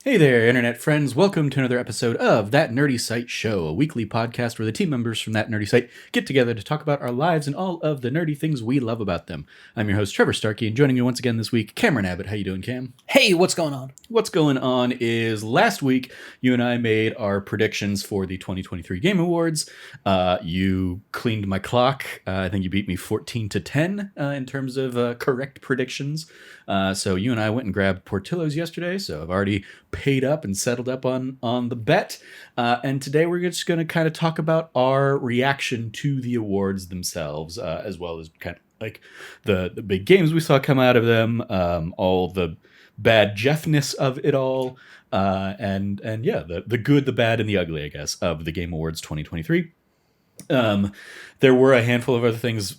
Hey there, internet friends. Welcome to another episode of That Nerdy Site Show, a weekly podcast where the team members from That Nerdy Site get together to talk about our lives and all of the nerdy things we love about them. I'm your host, Trevor Starkey, and joining me once again this week, Cameron Abbott. How you doing, Cam? Hey, what's going on? What's going on is last week, you and I made our predictions for the 2023 Game Awards. You cleaned my clock. I think you beat me 14-10 in terms of correct predictions. So you and I went and grabbed Portillo's yesterday, so I've already paid up and settled up on the bet. And today we're just going to kind of talk about our reaction to the awards themselves, as well as kind of like the big games we saw come out of them, all the bad Geoffness of it all, and yeah, the good, the bad, and the ugly, I guess, of the Game Awards 2023. There were a handful of other things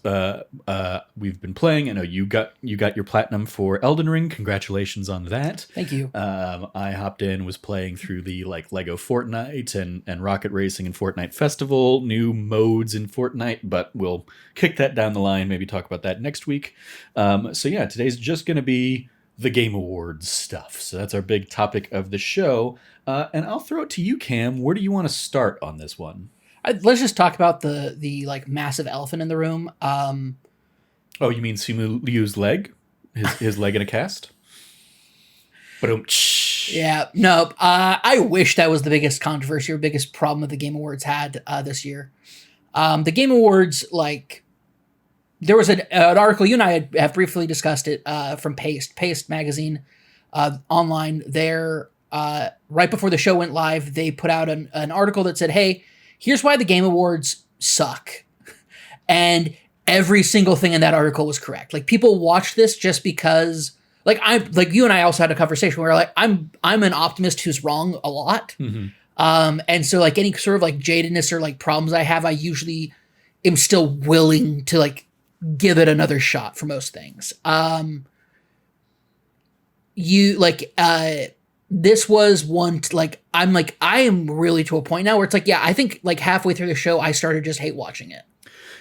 we've been playing. I know you got your platinum for Elden Ring. Congratulations on that. Thank you. I hopped in, was playing through the Lego Fortnite and Rocket Racing and Fortnite Festival, new modes in Fortnite, but we'll kick that down the line, maybe talk about that next week. So yeah, today's just going to be the Game Awards stuff. So that's our big topic of the show. And I'll throw it to you, Cam. Where do you want to start on this one? Let's just talk about the massive elephant in the room. Oh, you mean Simu Liu's leg? His leg in a cast? Yeah, no. I wish that was the biggest controversy or biggest problem that the Game Awards had this year. The Game Awards, there was an article, you and I have briefly discussed it, from Paste magazine online. There, right before the show went live, they put out an article that said, hey, here's why the Game Awards suck. And every single thing in that article was correct. People watched this just because, you and I also had a conversation where I'm an optimist who's wrong a lot. Mm-hmm. And so any sort of jadedness or problems I have, I usually am still willing to give it another shot for most things. This was one, I am really to a point now where it's I think halfway through the show, I started just hate watching it.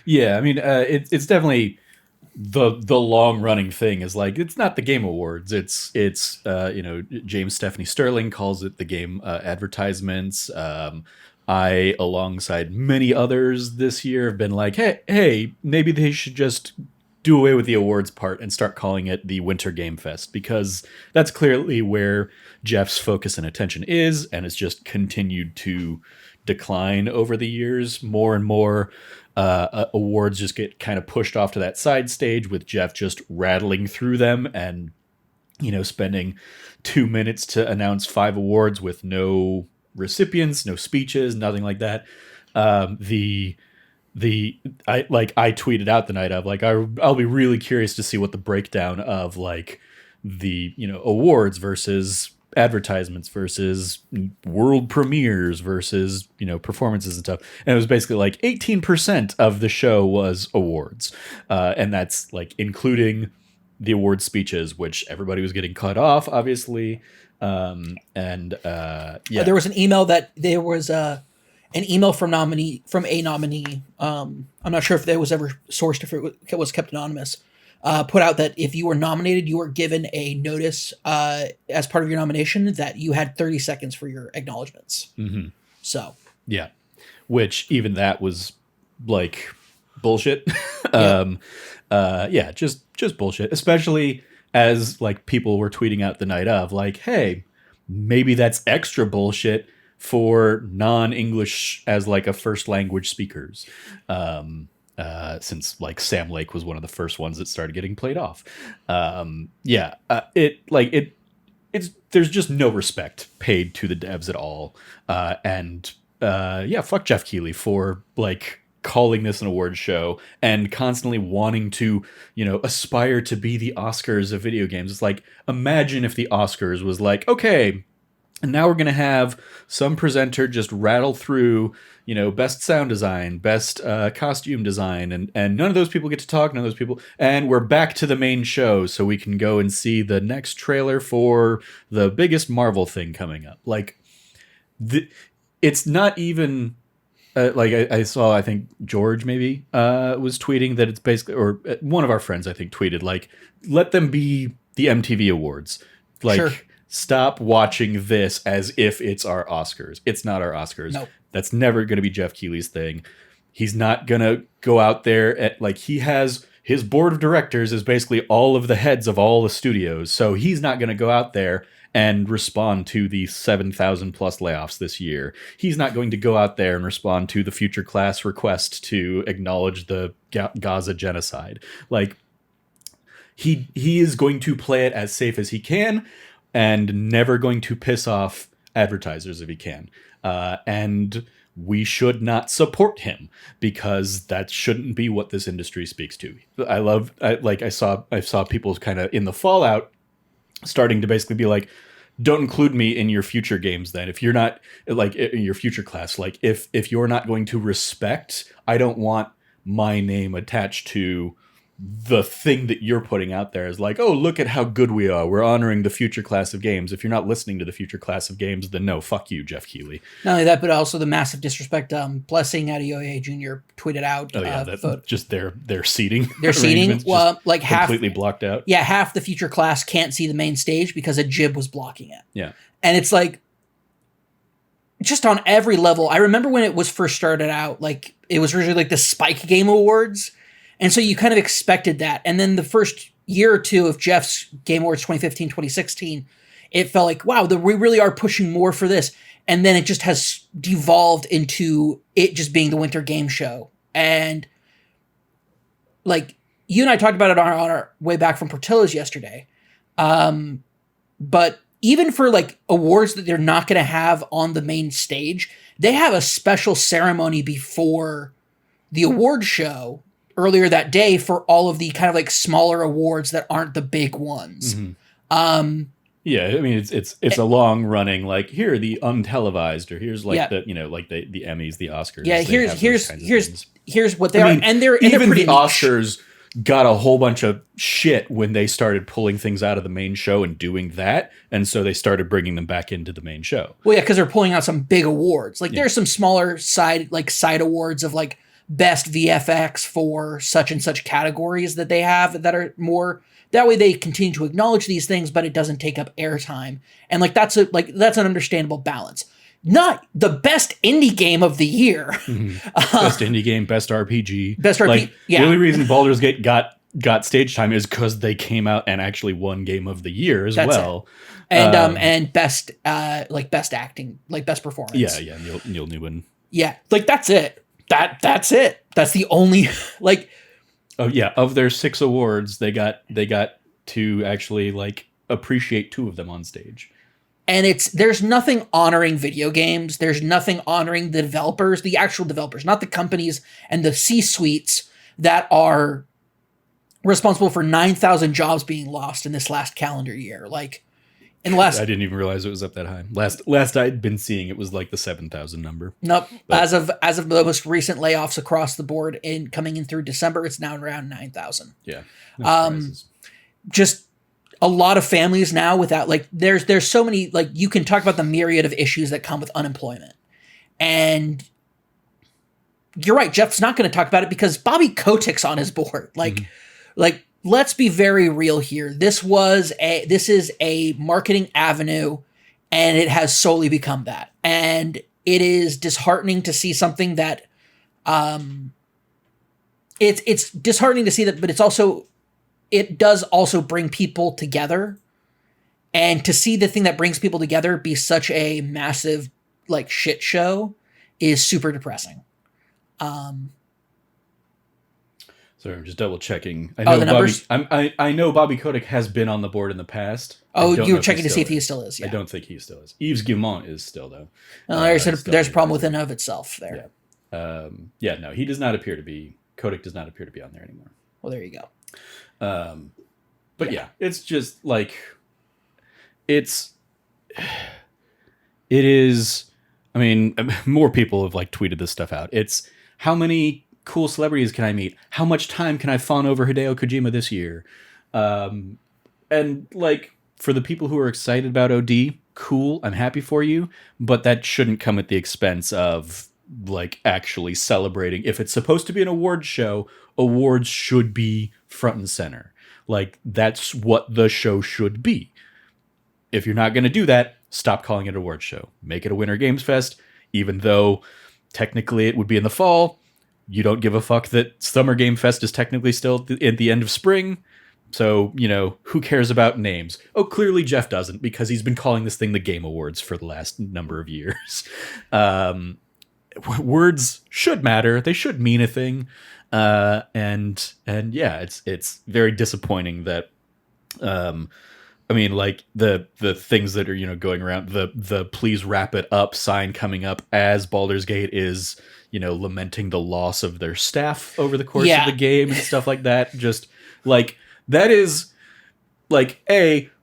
Yeah, I mean, it's definitely the long running thing is it's not the Game Awards. It's James Stephanie Sterling calls it the game advertisements. I, alongside many others this year, have been hey, maybe they should just do away with the awards part and start calling it the Winter Game Fest, because that's clearly where Geoff's focus and attention is, and it's just continued to decline over the years. More and more awards just get kind of pushed off to that side stage, with Geoff just rattling through them and spending 2 minutes to announce 5 awards with no recipients, no speeches, nothing like that. I tweeted out the night of I'll be really curious to see what the breakdown of the awards versus advertisements versus world premieres versus performances and stuff, and it was basically 18% of the show was awards, and that's including the award speeches, which everybody was getting cut off, obviously. Yeah, there was an email an email from a nominee. I'm not sure if that was ever sourced, if it was kept anonymous. Put out that if you were nominated, you were given a notice as part of your nomination that you had 30 seconds for your acknowledgments. Mm-hmm. So yeah, which even that was bullshit. Yeah. Just bullshit. Especially as people were tweeting out the night of hey, maybe that's extra bullshit for non-English as a first language speakers, since Sam Lake was one of the first ones that started getting played off. It's there's just no respect paid to the devs at all, and fuck Geoff Keighley for calling this an award show and constantly wanting to aspire to be the Oscars of video games. It's imagine if the Oscars was okay, and now we're going to have some presenter just rattle through, best sound design, best costume design, and none of those people get to talk, none of those people, and we're back to the main show so we can go and see the next trailer for the biggest Marvel thing coming up. It's not even... I saw, I think George maybe was tweeting that it's basically, or one of our friends I think tweeted let them be the MTV Awards. Sure. Stop watching this as if it's our Oscars. It's not our Oscars. Nope. That's never going to be Geoff Keighley's thing. He's not going to go out there at, like, he has his board of directors is basically all of the heads of all the studios. So he's not going to go out there and respond to the 7,000 plus layoffs this year. He's not going to go out there and respond to the Future Class request to acknowledge the Gaza genocide. Like, he is going to play it as safe as he can, and never going to piss off advertisers if he can. And we should not support him, because that shouldn't be what this industry speaks to. I saw people kind of in the fallout starting to basically be like, don't include me in your future games then. If you're not, like, in your future class, like, if you're not going to respect, I don't want my name attached to the thing that you're putting out there is like, oh, look at how good we are. We're honoring the future class of games. If you're not listening to the future class of games, then no, fuck you, Geoff Keighley. Not only that, but also the massive disrespect. Blessing Adeoye Jr. tweeted out. Oh yeah, just their seating. Their seating, well, like half completely blocked out. Yeah, half the future class can't see the main stage because a jib was blocking it. Yeah, and it's like, just on every level. I remember when it was first started out, like, it was originally like the Spike Game Awards. And so you kind of expected that. And then the first year or two of Geoff's Game Awards 2015, 2016, it felt like, wow, we really are pushing more for this. And then it just has devolved into it just being the winter game show. And like, you and I talked about it on our way back from Portillo's yesterday. But even for like awards that they're not going to have on the main stage, they have a special ceremony before the award show earlier that day for all of the kind of like smaller awards that aren't the big ones. Mm-hmm. Yeah, I mean, it's a long running, like, here are the untelevised, or here's like the, you know, like the Emmys, the Oscars. Yeah, here's what they are, and they're even pretty the Oscars got a whole bunch of shit when they started pulling things out of the main show and doing that, and so they started bringing them back into the main show. Well, yeah, because they're pulling out some big awards. Like, there's some smaller side awards of like best VFX for such and such categories that they have that are more, that way they continue to acknowledge these things, but it doesn't take up airtime. And like, that's an understandable balance. Not the best indie game of the year. Mm-hmm. Best indie game, best RPG. Best RPG. Like, yeah. The only reason Baldur's Gate got stage time is because they came out and actually won Game of the Year as well. And best best acting, like best performance. Yeah, Neil Newman. Yeah, like that's it. That's it. That's the only like. Oh yeah, of their 6 awards, they got to actually like appreciate 2 of them on stage. And there's nothing honoring video games. There's nothing honoring the developers, the actual developers, not the companies and the C-suites that are responsible for 9,000 jobs being lost in this last calendar year. Like, in the last, I didn't even realize it was up that high. Last I'd been seeing, it was like the 7,000 number. Nope. But as of the most recent layoffs across the board coming in through December, it's now around 9,000. Yeah. No just a lot of families now without, like, there's so many, like, you can talk about the myriad of issues that come with unemployment. And you're right, Geoff's not going to talk about it because Bobby Kotick's on his board. Like, let's be very real here. This is a marketing avenue, and it has solely become that. And it is disheartening to see something that, it's disheartening to see that, but it does also bring people together. And to see the thing that brings people together be such a massive, like, shit show is super depressing. Sorry, I'm just double checking. I know the numbers. I know Bobby Kotick has been on the board in the past. Oh, you were checking to see if he still is. Yeah. I don't think he still is. Yves Guillemot is still, though. There's a problem within and of itself there. Yeah. No, he does not appear to be. Kotick does not appear to be on there anymore. Well, there you go. But yeah, it's just like, it is. I mean, more people have like tweeted this stuff out. It's how many cool celebrities can I meet? How much time can I fawn over Hideo Kojima this year? And like, for the people who are excited about OD, cool, I'm happy for you, but that shouldn't come at the expense of like actually celebrating. If it's supposed to be an awards show, awards should be front and center. Like, that's what the show should be. if you're not going to do that, stop calling it an awards show. Make it a Winter Games Fest, even though technically it would be in the fall. You don't give a fuck that Summer Game Fest is technically still at the end of spring. So, who cares about names? Oh, clearly Geoff doesn't, because he's been calling this thing the Game Awards for the last number of years. Words should matter. They should mean a thing. And yeah, it's very disappointing that, like the things that are, going around, the please wrap it up sign coming up as Baldur's Gate is, lamenting the loss of their staff over the course of the game and stuff like that. Just like, that is like,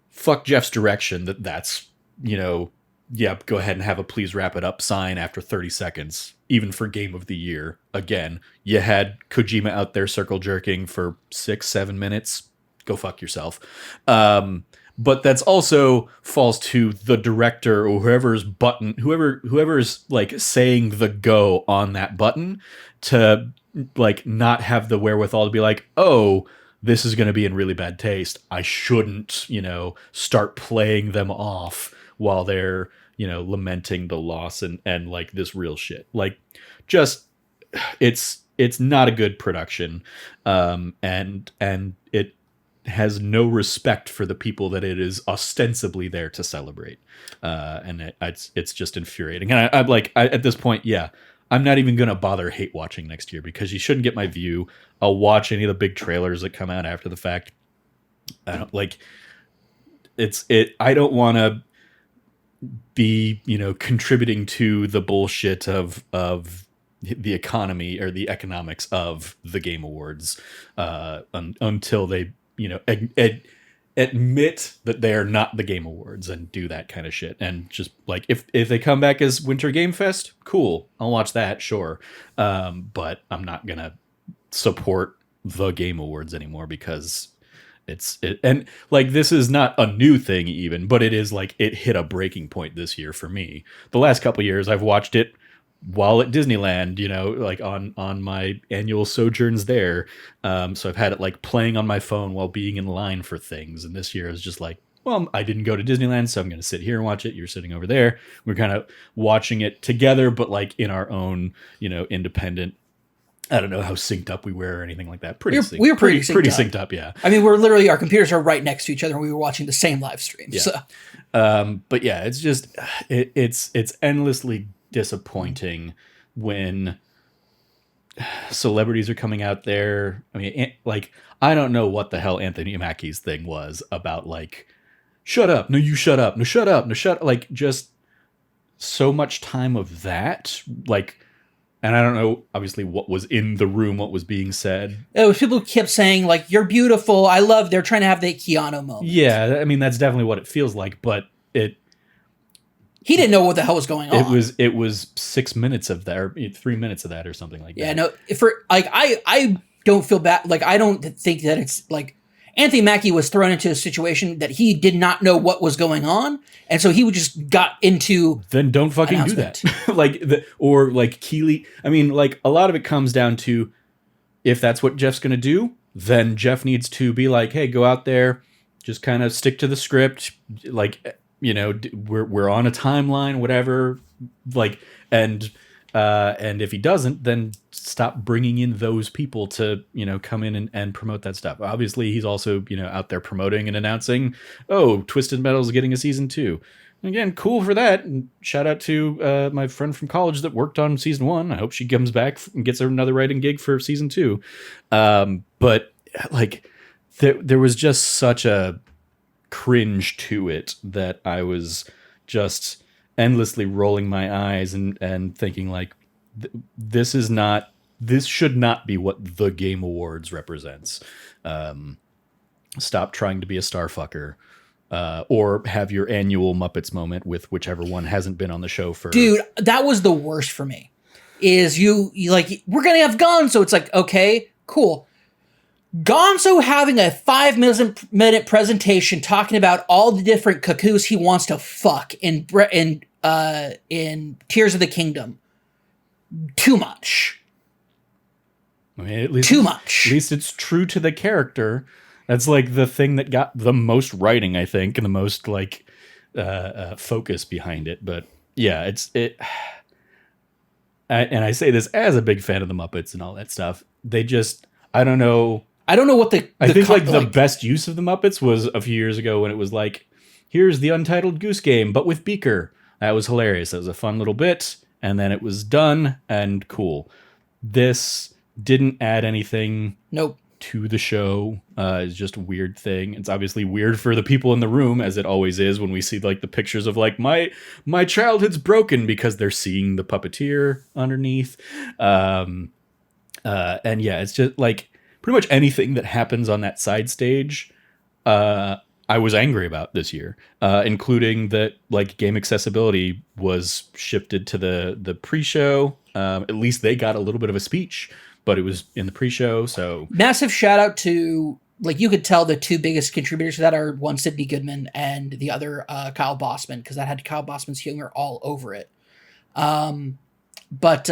fuck Geoff's direction that's, go ahead and have a please wrap it up sign after 30 seconds, even for Game of the Year. Again, you had Kojima out there circle jerking for 6-7 minutes. Go fuck yourself. But that's also falls to the director or whoever's like saying the go on that button to like not have the wherewithal to be like, oh, this is going to be in really bad taste. I shouldn't, start playing them off while they're, lamenting the loss and like this real shit. Like, just it's not a good production. And it has no respect for the people that it is ostensibly there to celebrate. And it's just infuriating. And I'm like, at this point, I'm not even going to bother hate watching next year, because you shouldn't get my view. I'll watch any of the big trailers that come out after the fact. I don't like I don't want to be, contributing to the bullshit of the economy or the economics of the Game Awards, until they, admit that they are not the Game Awards and do that kind of shit. And just like, if they come back as Winter Game Fest, cool, I'll watch that, sure. But I'm not gonna support the Game Awards anymore, because and like, this is not a new thing even, but it is like, it hit a breaking point this year for me. The last couple of years I've watched it while at Disneyland, like on my annual sojourns there. So I've had it like playing on my phone while being in line for things. And this year is just like, well, I didn't go to Disneyland, so I'm going to sit here and watch it. You're sitting over there. We're kind of watching it together, but like in our own, independent. I don't know how synced up we were or anything like that. We were pretty synced up, yeah. I mean, we're literally, our computers are right next to each other, and we were watching the same live stream. Yeah. So. But yeah, it's just it's endlessly disappointing when celebrities are coming out there. I mean, like, I don't know what the hell Anthony Mackie's thing was about, like, shut up, no, you shut up, no, shut up, no, shut up. Like, just so much time of that, like. And I don't know, obviously, what was in the room, what was being said. It was people who kept saying, like, you're beautiful, I love, they're trying to have that Keanu moment. Yeah, I mean, that's definitely what it feels like, but he didn't know what the hell was going on. It was 6 minutes of that, or 3 minutes of that, or something like that. Yeah, no, I don't feel bad, like, I don't think that it's, like, Anthony Mackie was thrown into a situation that he did not know what was going on, and so he just got into. Then don't fucking do that. Or like Keeley. I mean, like, a lot of it comes down to, if that's what Geoff's gonna do, then Geoff needs to be like, hey, go out there, just kind of stick to the script, like, we're on a timeline, whatever, like, and if he doesn't, then stop bringing in those people to, come in and promote that stuff. Obviously, he's also, out there promoting and announcing, oh, Twisted Metal's getting a season 2. Again, cool for that. And shout out to my friend from college that worked on season 1. I hope she comes back and gets another writing gig for season 2. But like, there was just such a cringe to it that I was just endlessly rolling my eyes and thinking, like, this should not be what the Game Awards represents. Stop trying to be a starfucker, or have your annual Muppets moment with whichever one hasn't been on the show for. Dude, that was the worst for me. Is you like, we're gonna have Gonzo. It's like, okay, cool. Gonzo having a 5-minute presentation talking about all the different cuckoos he wants to fuck in Tears of the Kingdom. Too much. I mean, at least too much. At least it's true to the character. That's like the thing that got the most writing, I think, and the most, like, focus behind it. But yeah, and I say this as a big fan of the Muppets and all that stuff. They just, I don't know. I don't know what I think like the best use of the Muppets was a few years ago when it was like, here's the Untitled Goose Game, but with Beaker. That was hilarious. That was a fun little bit, and then it was done and cool. This didn't add anything. Nope. To the show. It's just a weird thing. It's obviously weird for the people in the room, as it always is when we see like the pictures of like my childhood's broken because they're seeing the puppeteer underneath. And yeah, it's just like pretty much anything that happens on that side stage. I was angry about this year, including that like game accessibility was shifted to the pre-show. At least they got a little bit of a speech, but it was in the pre-show. So massive shout out to, like, you could tell the two biggest contributors to that are one Sidney Goodman and the other Kyle Bossman, because that had Kyle Bossman's humor all over it. But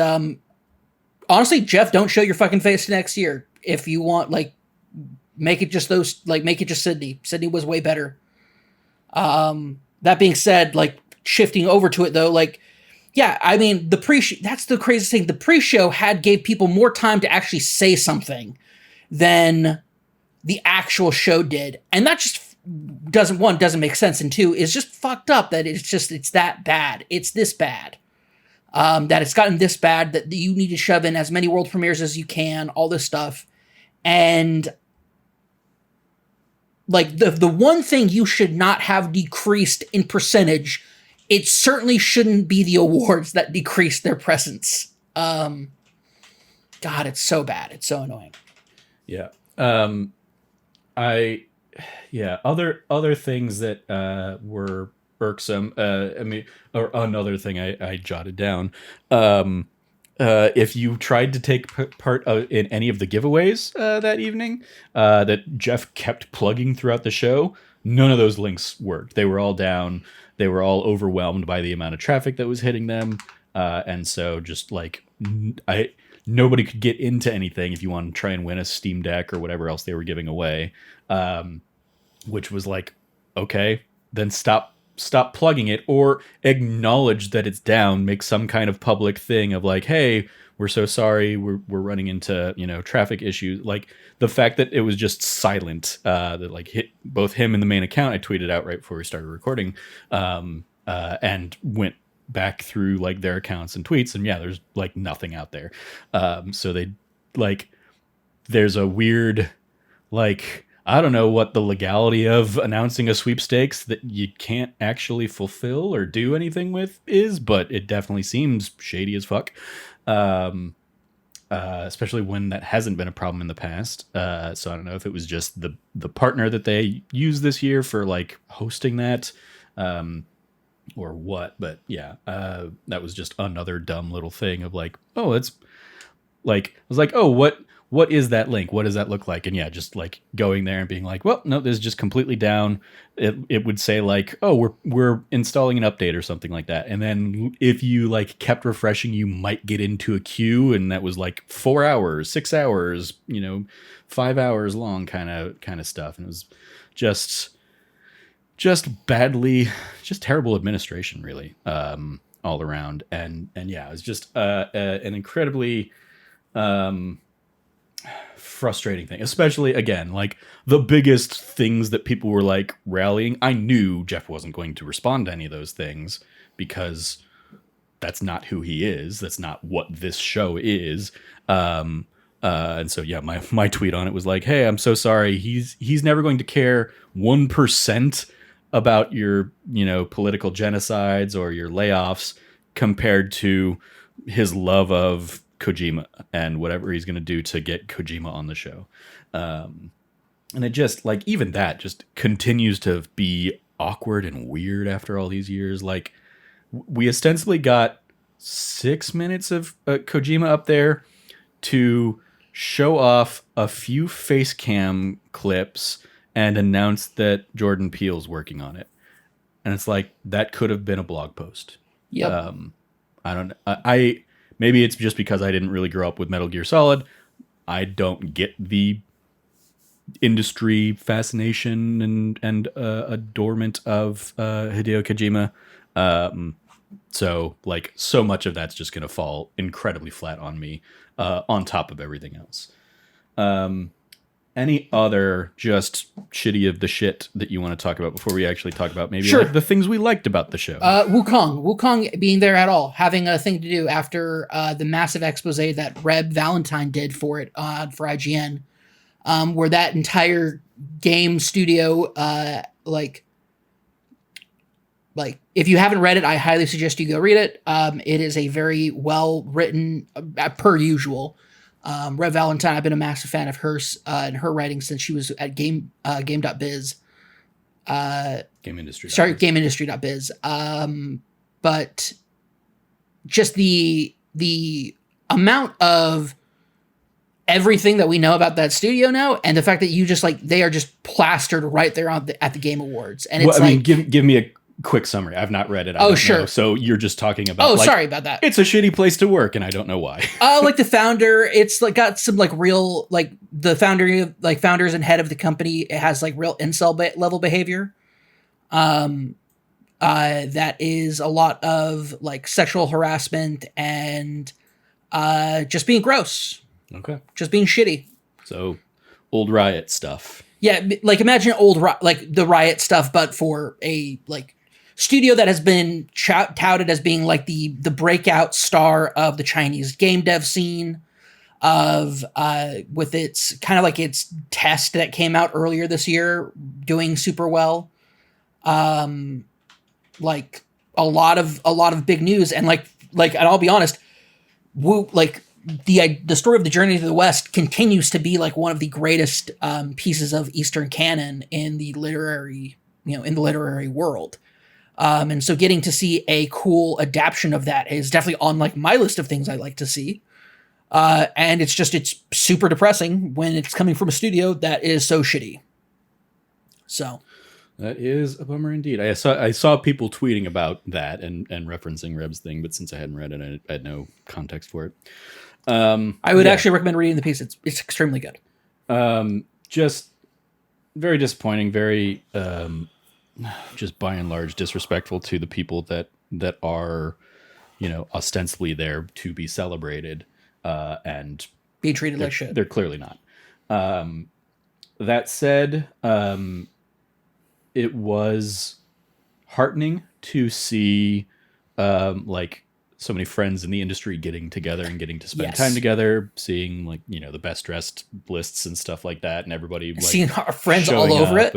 honestly, Geoff, don't show your fucking face next year. If you want, like, make it just those, like, make it just Sidney. Sidney was way better. That being said, like, shifting over to it though, like, yeah, I mean, that's the craziest thing. The pre-show gave people more time to actually say something than the actual show did. And that just doesn't make sense. And two, is just fucked up that it's that bad. It's this bad. That it's gotten this bad that you need to shove in as many world premieres as you can, all this stuff. And like the one thing you should not have decreased in percentage, it certainly shouldn't be the awards that decrease their presence. God, it's so bad. It's so annoying. Yeah. Other things that were irksome. I mean, or another thing I jotted down. If you tried to take part in any of the giveaways that evening that Geoff kept plugging throughout the show, none of those links worked. They were all down. They were all overwhelmed by the amount of traffic that was hitting them. And so just like nobody could get into anything if you want to try and win a Steam Deck or whatever else they were giving away. Which was like, okay, then stop plugging it, or acknowledge that it's down, make some kind of public thing of like, hey, we're so sorry, we're running into, traffic issues. Like the fact that it was just silent, that like hit both him and the main account. I tweeted out right before we started recording, and went back through like their accounts and tweets, and yeah, there's like nothing out there. So they like, there's a weird, like, I don't know what the legality of announcing a sweepstakes that you can't actually fulfill or do anything with is, but it definitely seems shady as fuck. Especially when that hasn't been a problem in the past. So I don't know if it was just the partner that they used this year for like hosting that, or what, but yeah, that was just another dumb little thing of like, oh, it's like, I was like, oh, what is that link? What does that look like? And yeah, just like going there and being like, well, no, this is just completely down. It would say like, oh, we're installing an update or something like that. And then if you like kept refreshing, you might get into a queue, and that was like 4 hours, 6 hours, 5 hours long kind of stuff. And it was just badly, just terrible administration, really, all around. And yeah, it was just an incredibly frustrating thing, especially again, like the biggest things that people were like rallying. I knew Geoff wasn't going to respond to any of those things because that's not who he is. That's not what this show is. And so yeah, my tweet on it was like, hey, I'm so sorry. He's never going to care 1% about your, political genocides or your layoffs compared to his love of Kojima and whatever he's going to do to get Kojima on the show. And it just like, even that just continues to be awkward and weird after all these years. Like we ostensibly got 6 minutes of Kojima up there to show off a few face cam clips and announce that Jordan Peele's working on it. And it's like, that could have been a blog post. Yep. I don't know. Maybe it's just because I didn't really grow up with Metal Gear Solid. I don't get the industry fascination and adornment of Hideo Kojima. So like so much of that's just going to fall incredibly flat on me on top of everything else. Any other just shitty of the shit that you want to talk about before we actually talk about maybe Sure. like the things we liked about the show? Wukong being there at all, having a thing to do after the massive expose that Reb Valentine did for it for IGN, where that entire game studio, like if you haven't read it, I highly suggest you go read it. It is a very well written, per usual. Rev Valentine, I've been a massive fan of hers and her writing since she was at game.biz. Game industry. Sorry, GameIndustry.biz. But just the amount of everything that we know about that studio now, and the fact that you just like they are just plastered right there at the Game Awards, and it's give me a quick summary. I've not read it. Sure. Know. So you're just talking about. Oh, sorry about that. It's a shitty place to work, and I don't know why. Like the founder, it's like got some like real like the founder, like founders and head of the company. It has like real incel level behavior. That is a lot of like sexual harassment and just being gross. Okay. Just being shitty. So old Riot stuff. Yeah, like imagine like the Riot stuff, but for a like studio that has been touted as being like the breakout star of the Chinese game dev scene, of with its kind of like its test that came out earlier this year, doing super well. Like a lot of big news, and like and I'll be honest, like the story of the Journey to the West continues to be like one of the greatest pieces of Eastern canon in the literary world. And so getting to see a cool adaptation of that is definitely on like my list of things I like to see. And it's super depressing when it's coming from a studio that is so shitty. So that is a bummer indeed. I saw people tweeting about that and referencing Reb's thing, but since I hadn't read it, I had no context for it. I would actually recommend reading the piece. It's extremely good. Just very disappointing. Very just by and large disrespectful to the people that are, ostensibly there to be celebrated and be treated like shit. They're clearly not. That said, it was heartening to see like so many friends in the industry getting together and getting to spend time together, seeing like, the best dressed lists and stuff like that. And everybody like seeing our friends all over it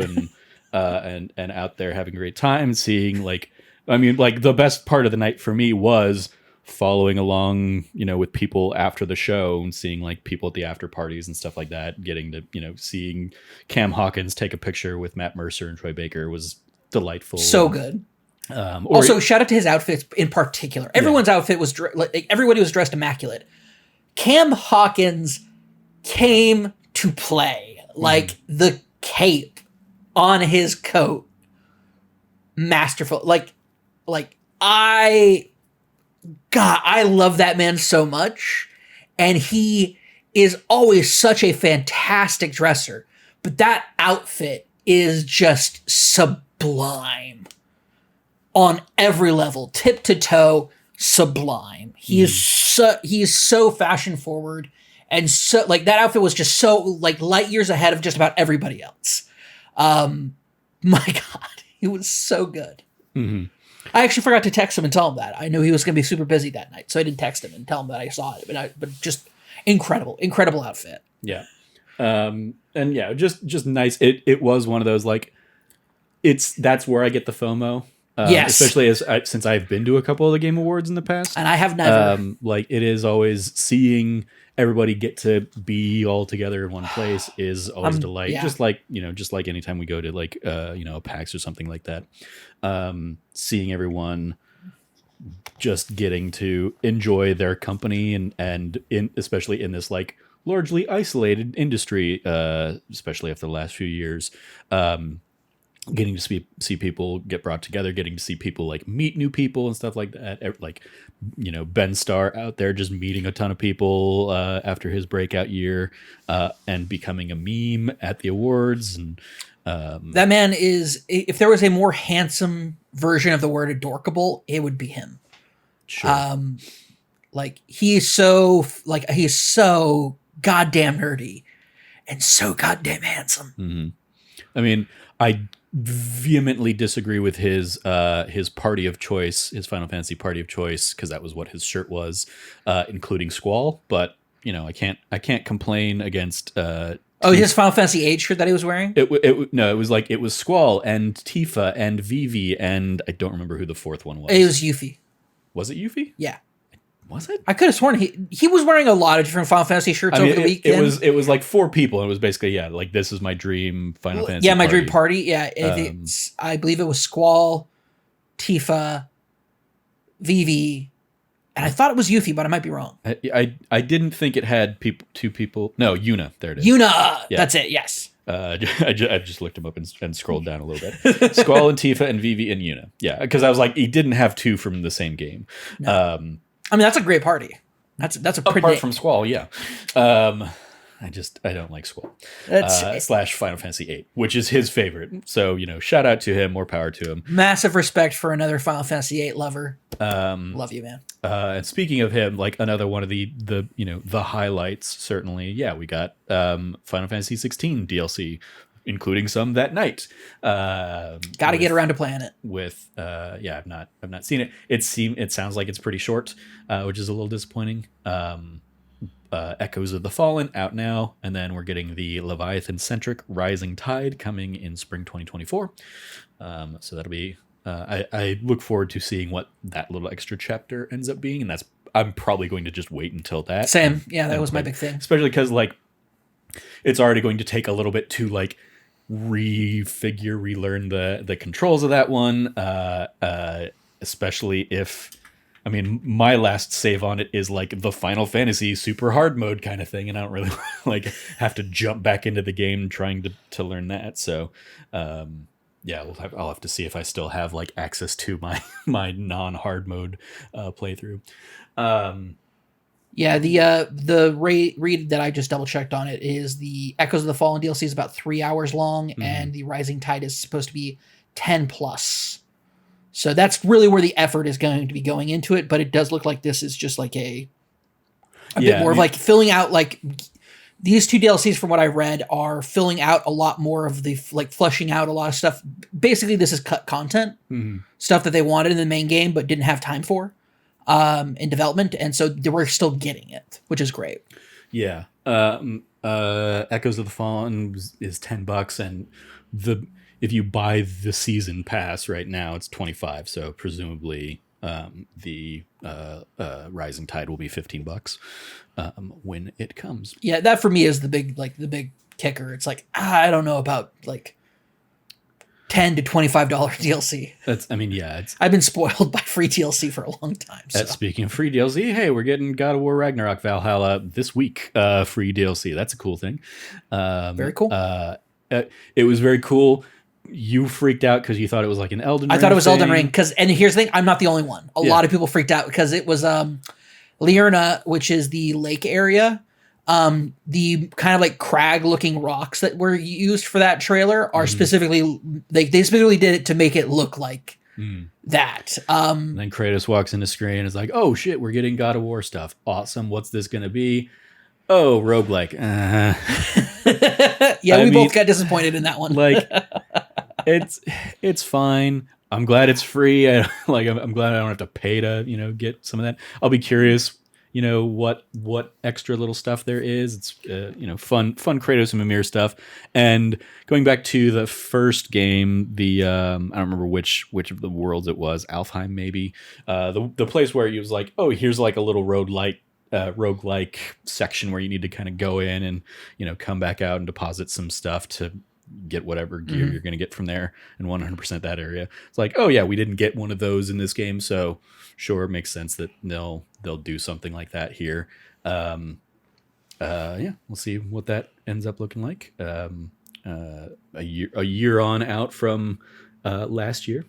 and out there having a great time, seeing like, the best part of the night for me was following along, with people after the show and seeing like people at the after parties and stuff like that, getting to, seeing Cam Hawkins take a picture with Matt Mercer and Troy Baker was delightful. So good. Also, shout out to his outfits in particular. Everyone's outfit was everybody was dressed immaculate. Cam Hawkins came to play. Like the cape on his coat, masterful. I love that man so much, and he is always such a fantastic dresser. But that outfit is just sublime. On every level, tip to toe, sublime. He is so fashion forward, and so like that outfit was just so like light years ahead of just about everybody else. My God, he was so good. Mm-hmm. I actually forgot to text him and tell him that. I knew he was going to be super busy that night, so I didn't text him and tell him that I saw it. But just incredible outfit. Yeah, and yeah, just nice. It was one of those like, that's where I get the FOMO. Yes, especially since I've been to a couple of the Game Awards in the past, and I have never. Like it is always seeing everybody get to be all together in one place is always a delight. Yeah. Just like anytime we go to like a PAX or something like that, seeing everyone just getting to enjoy their company and especially in this like largely isolated industry, especially after the last few years. getting to see people get brought together, getting to see people like meet new people and stuff like that. Like, Ben Starr out there just meeting a ton of people after his breakout year and becoming a meme at the awards. And that man is, if there was a more handsome version of the word adorkable, it would be him. sure. Like he's so goddamn nerdy and so goddamn handsome. I mean, I vehemently disagree with his party of choice, his Final Fantasy party of choice, because that was what his shirt was, including Squall. But I can't complain against. His Final Fantasy VIII shirt that he was wearing. It was Squall and Tifa and Vivi, and I don't remember who the fourth one was. It was Yuffie. Was it Yuffie? Yeah. Was it? I could have sworn he was wearing a lot of different Final Fantasy shirts over the weekend. It was like 4 people, and it was basically like this is my dream Final Fantasy. Yeah, my party. dream party. Yeah, I believe it was Squall, Tifa, Vivi, and I thought it was Yuffie, but I might be wrong. I didn't think it had two people. No, Yuna. There it is. Yuna. Yeah. That's it. Yes. I just looked him up and scrolled down a little bit. Squall and Tifa and Vivi and Yuna. Yeah, because I was like, he didn't have 2 from the same game. No. I mean, that's a great party. That's a pretty. Apart from Squall, yeah. I don't like Squall. Slash Final Fantasy VIII, which is his favorite. So shout out to him. More power to him. Massive respect for another Final Fantasy VIII lover. Love you, man. And speaking of him, like another one of the highlights, certainly. Yeah, we got Final Fantasy 16 DLC, including some that night. Got to get around to playing it. With I've not seen it. It sounds like it's pretty short, which is a little disappointing. Echoes of the Fallen out now, and then we're getting the Leviathan-centric Rising Tide coming in spring 2024. So that'll be. I look forward to seeing what that little extra chapter ends up being, and I'm probably going to just wait until that. Same, yeah, that was my big thing. Especially because it's already going to take a little bit to relearn the controls of that one. Especially if. I mean, my last save on it is the Final Fantasy super hard mode kind of thing, and I don't really have to jump back into the game trying to learn that. So, I'll have to see if I still have access to my non-hard mode playthrough. Yeah, the read that I just double checked on it is the Echoes of the Fallen DLC is about 3 hours long, and the Rising Tide is supposed to be 10 plus. So that's really where the effort is going to be going into it, but it does look like this is just a bit more of filling out these 2 DLCs from what I read are filling out a lot more of the fleshing out a lot of stuff. Basically, this is cut content, stuff that they wanted in the main game but didn't have time for in development, and so we're still getting it, which is great. Yeah. Echoes of the Fallen is $10, and if you buy the season pass right now, it's $25. So presumably, the Rising Tide will be $15 when it comes. Yeah, that for me is the big kicker. It's I don't know about $10 to $25 DLC. I've been spoiled by free DLC for a long time. So. Speaking of free DLC, hey, we're getting God of War Ragnarok Valhalla this week. Free DLC. That's a cool thing. Very cool. It was very cool. You freaked out because you thought it was an Elden Ring. I thought it was Elden Ring and here's the thing, I'm not the only one. A lot of people freaked out because it was Liurna, which is the lake area. The kind of crag looking rocks that were used for that trailer are specifically they specifically did it to make it look like that. And then Kratos walks in the screen and is like, oh shit, we're getting God of War stuff. Awesome. What's this going to be? Oh, roguelike. Yeah, we both got disappointed in that one. It's fine. I'm glad it's free. I'm glad I don't have to pay to, get some of that. I'll be curious, what extra little stuff there is. It's, fun Kratos and Mimir stuff. And going back to the first game, I don't remember which of the worlds it was, Alfheim maybe, the place where he was here's a little roguelike section where you need to kind of go in and, come back out and deposit some stuff to get whatever gear you're going to get from there, and 100% that area. It's oh yeah, we didn't get one of those in this game, so sure, it makes sense that they'll do something like that here. We'll see what that ends up looking like. a year on out from last year.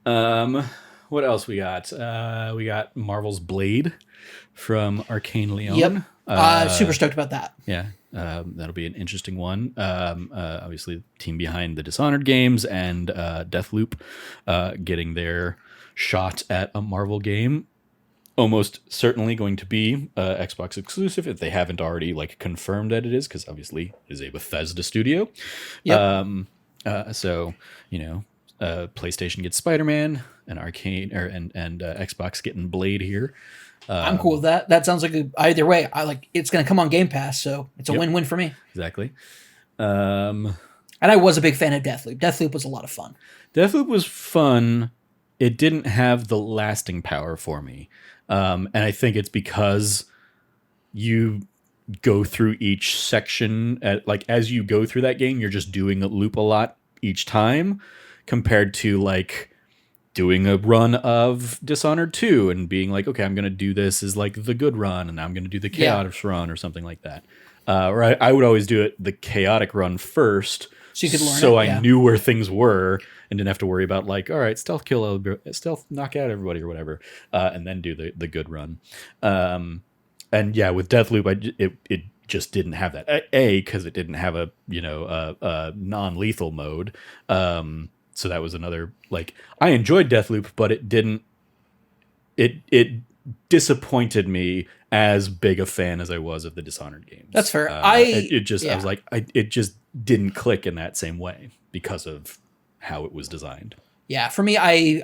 What else we got? We got Marvel's Blade from Arcane Leon. Yep. Super stoked about that. Yeah, that'll be an interesting one. Obviously, team behind the Dishonored games and Deathloop getting their shot at a Marvel game. Almost certainly going to be Xbox exclusive if they haven't already confirmed that it is, because obviously it is a Bethesda studio. Yep. So PlayStation gets Spider-Man and Arcane and Xbox getting Blade here. I'm cool with that. That sounds like either way. It's going to come on Game Pass, so it's a win-win for me. Exactly. And I was a big fan of Deathloop. Deathloop was a lot of fun. Deathloop was fun. It didn't have the lasting power for me. And I think it's because you go through each section as you go through that game, you're just doing a loop a lot each time compared to doing a run of Dishonored 2 and being okay, I'm going to do this as the good run and I'm going to do the chaotic run or something like that. Or I would always do the chaotic run first. So you could learn so I knew where things were and didn't have to worry about all right, stealth kill, stealth knock out everybody or whatever, and then do the good run. And yeah, with Deathloop, it just didn't have that. Because it didn't have a non-lethal mode. So that was another I enjoyed Deathloop, but it didn't. It disappointed me as big a fan as I was of the Dishonored games. That's fair. I was it just didn't click in that same way because of how it was designed. Yeah, for me, I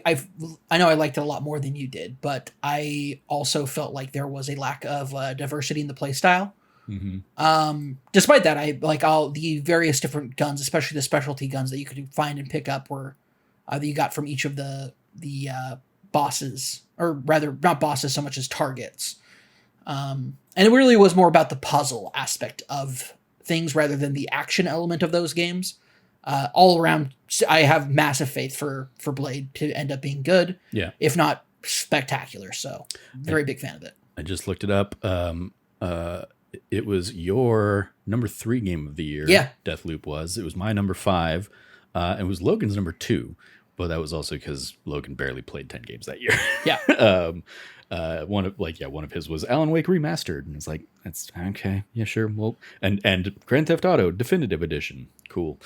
know I liked it a lot more than you did, but I also felt like there was a lack of diversity in the playstyle. Mm-hmm. Despite that, I like all the various different guns, especially the specialty guns that you could find and pick up, were that you got from each of the bosses, or rather, not bosses so much as targets. And it really was more about the puzzle aspect of things rather than the action element of those games. All around, I have massive faith for Blade to end up being good, if not spectacular. So, very big fan of it. I just looked it up. It was your number 3 game of the year. Yeah, Deathloop was. It was my number 5. It was Logan's number 2, but that was also because Logan barely played 10 games that year. Yeah. One of his was Alan Wake Remastered, and it's that's okay. Yeah, sure. Well, and Grand Theft Auto Definitive Edition. Cool.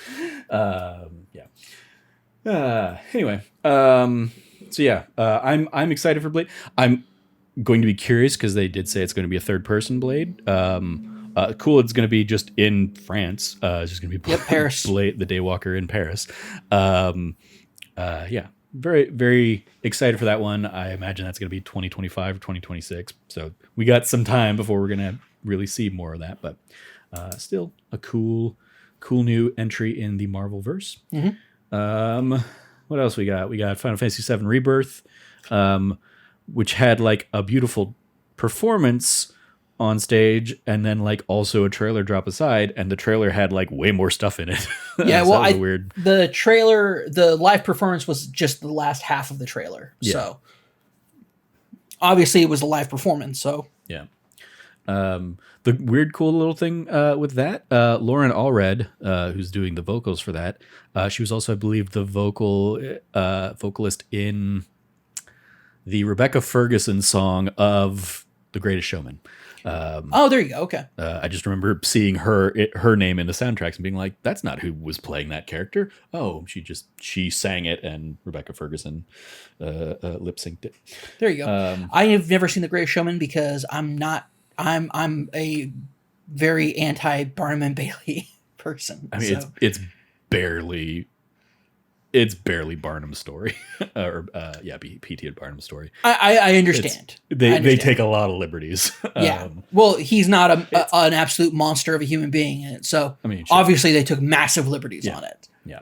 Anyway. So yeah, I'm excited for Blade. I'm going to be curious because they did say it's going to be a third-person Blade. Cool. It's going to be just in France. It's just going to be Paris. Blade, the Daywalker in Paris. Yeah. Very, very excited for that one. I imagine that's going to be 2025 or 2026. So we got some time before we're going to really see more of that. But still a cool new entry in the Marvel verse. Mm-hmm. What else we got? We got Final Fantasy VII Rebirth, which had a beautiful performance on stage, and then also a trailer drop aside, and the trailer had way more stuff in it. Yeah, so well, weird. The trailer, the live performance was just the last half of the trailer. Yeah. So obviously it was a live performance. So yeah. The weird, cool little thing with that, Lauren Allred, who's doing the vocals for that, she was also, I believe, the vocalist in the Rebecca Ferguson song of The Greatest Showman. there you go. Okay. I just remember seeing her name in the soundtracks and being that's not who was playing that character. Oh, she sang it, and Rebecca Ferguson lip synced it. There you go. I have never seen The Greatest Showman because I'm a very anti Barnum and Bailey person. I mean, it's barely Barnum's story, or P.T. and Barnum's story. I understand. They take a lot of liberties. Yeah. Well, he's not an absolute monster of a human being in it, so obviously they took massive liberties on it. Yeah.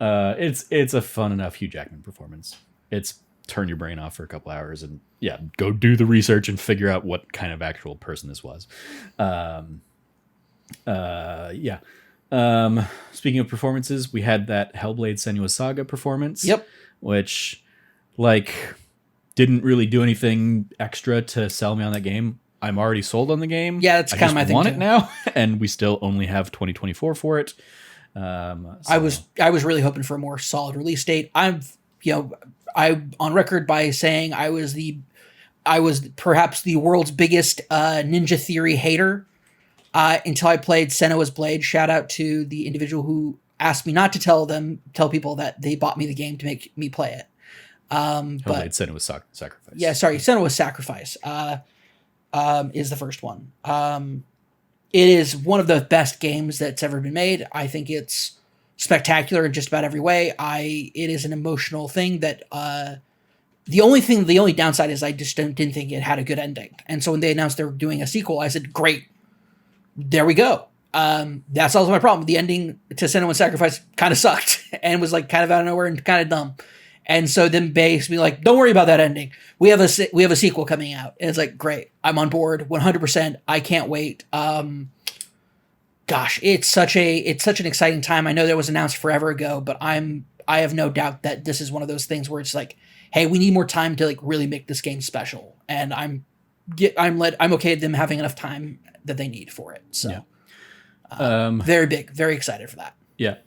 It's a fun enough Hugh Jackman performance. It's turn your brain off for a couple hours and go do the research and figure out what kind of actual person this was. Speaking of performances, we had that Hellblade Senua's Saga performance. Yep. Which, didn't really do anything extra to sell me on that game. I'm already sold on the game. Yeah, that's kind of my thing. Want too. it now, and we still only have 2024 for it. I was really hoping for a more solid release date. I'm on record by saying I was perhaps the world's biggest Ninja Theory hater until I played Senua's Blade. Shout out to the individual who asked me not to tell people that they bought me the game to make me play it. But Senua's Sacrifice. Yeah, sorry, Senua's Sacrifice is the first one. It is one of the best games that's ever been made. I think it's spectacular in just about every way. It is an emotional thing that the only downside is I just didn't think it had a good ending. And so when they announced they were doing a sequel, I said, great, there we go. That's also my problem. The ending to Senua's Sacrifice kind of sucked and was like kind of out of nowhere and kind of dumb. And so then basically like, don't worry about that ending. We have a sequel coming out. And it's like, great, I'm on board 100%. I can't wait. Gosh, it's such an exciting time. I know that was announced forever ago, but I have no doubt that this is one of those things where it's like, hey, we need more time to like really make this game special. And I'm okay with them having enough time that they need for it. So very big, very excited for that. Yeah.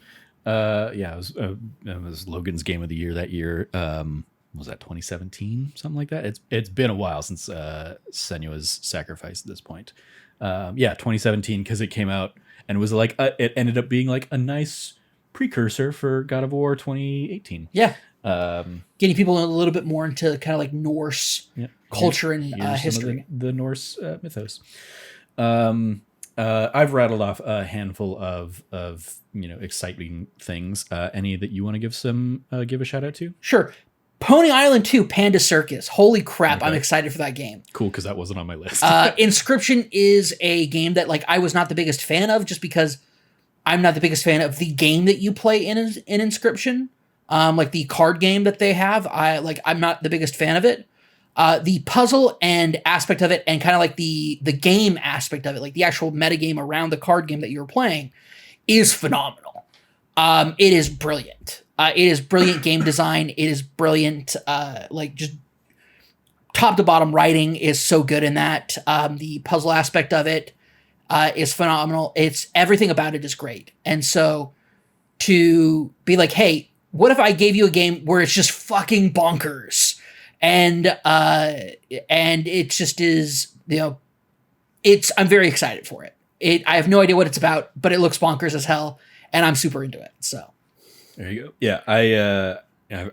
It was Logan's Game of the Year that year. Was that 2017? Something like that. It's been a while since Senua's Sacrifice at this point. 2017, because it came out and was like it ended up being like a nice precursor for God of War 2018. Yeah. Getting people a little bit more into kind of like Norse culture and history. The Norse mythos. I've rattled off a handful of exciting things. Any that you want to give a shout out to? Sure. Pony Island 2 Panda Circus. Holy crap, okay. I'm excited for that game. Cool, because that wasn't on my list. Inscription is a game that like I was not the biggest fan of just because I'm not the biggest fan of the game that you play in Inscription. Like the card game that they have. I'm not the biggest fan of it. The puzzle and aspect of it and kind of like the game aspect of it, like the actual metagame around the card game that you're playing is phenomenal. It is brilliant. It is brilliant game design. It is brilliant. Just top to bottom writing is so good in that. The puzzle aspect of it is phenomenal. It's everything about it is great. And so to be like, hey, what if I gave you a game where it's just fucking bonkers? And it just is, I'm very excited for it. I have no idea what it's about, but it looks bonkers as hell, and I'm super into it. So there you go. Yeah,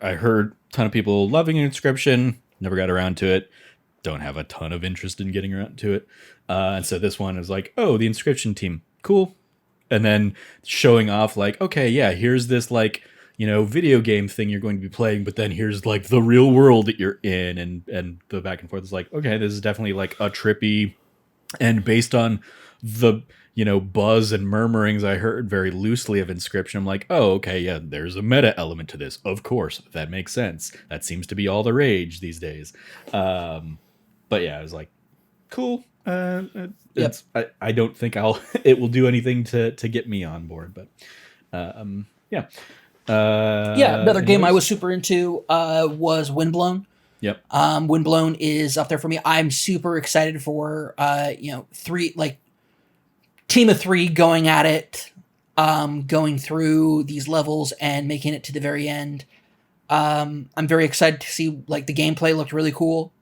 I heard a ton of people loving Inscription. Never got around to it. Don't have a ton of interest in getting around to it. And so this one is like, oh, the Inscription team, cool. And then showing off like, okay, yeah, here's this like, video game thing you're going to be playing, but then here's like the real world that you're in, and the back and forth is like, okay, this is definitely like a trippy, and based on the buzz and murmurings I heard very loosely of Inscription, I'm like, oh, okay, yeah, there's a meta element to this. Of course, that makes sense. That seems to be all the rage these days. But yeah, I was like, cool. Yep. I don't think it will do anything to get me on board, but yeah. Another game I was super into was Windblown. Yep. Windblown is up there for me. I'm super excited for team of 3 going at it, going through these levels and making it to the very end. I'm very excited to see like the gameplay looked really cool.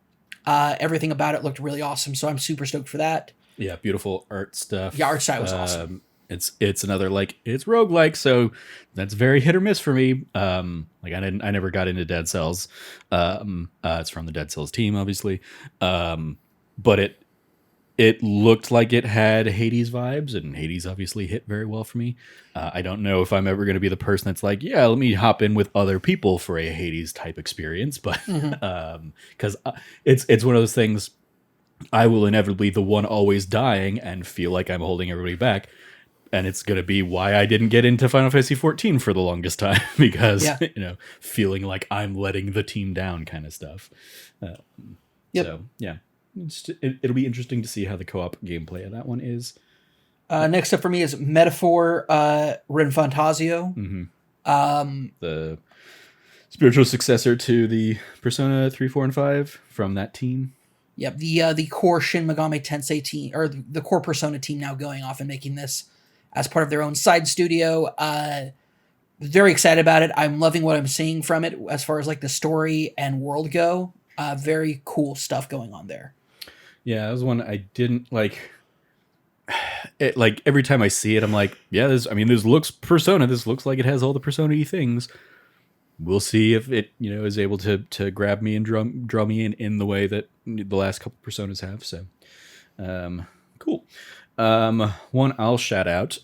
Everything about it looked really awesome, so I'm super stoked for that. Yeah, beautiful art stuff. Yeah, art style was awesome. It's another it's roguelike, so that's very hit or miss for me. I never got into Dead Cells. It's from the Dead Cells team, obviously. But it looked like it had Hades vibes, and Hades obviously hit very well for me. I don't know if I'm ever going to be the person that's like, yeah, let me hop in with other people for a Hades type experience, but because it's one of those things. I will inevitably the one always dying and feel like I'm holding everybody back. And it's going to be why I didn't get into Final Fantasy XIV for the longest time, because, feeling like I'm letting the team down kind of stuff. Yep. So, yeah, it'll be interesting to see how the co-op gameplay of that one is. Next up for me is Metaphor Rinfantasio. Mm-hmm. The spiritual successor to the Persona 3, 4, and 5 from that team. Yep, the core Shin Megami Tensei team, or the core Persona team, now going off and making this as part of their own side studio. Very excited about it. I'm loving what I'm seeing from it as far as like the story and world go. Very cool stuff going on there. Yeah, that was one I didn't like. It, like every time I see it, I'm like, yeah, this looks Persona. This looks like it has all the Persona-y things. We'll see if it, is able to grab me and draw me in the way that the last couple Personas have. So, cool. One I'll shout out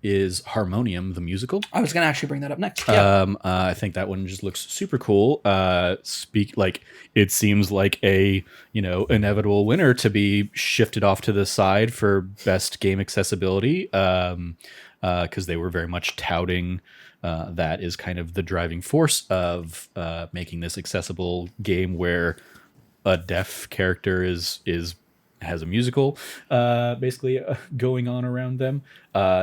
is Harmonium, the musical. I was going to actually bring that up next. Yeah. I think that one just looks super cool. It seems like a inevitable winner to be shifted off to the side for best game accessibility, because they were very much touting that is kind of the driving force of making this accessible game where a deaf character has a musical basically going on around them.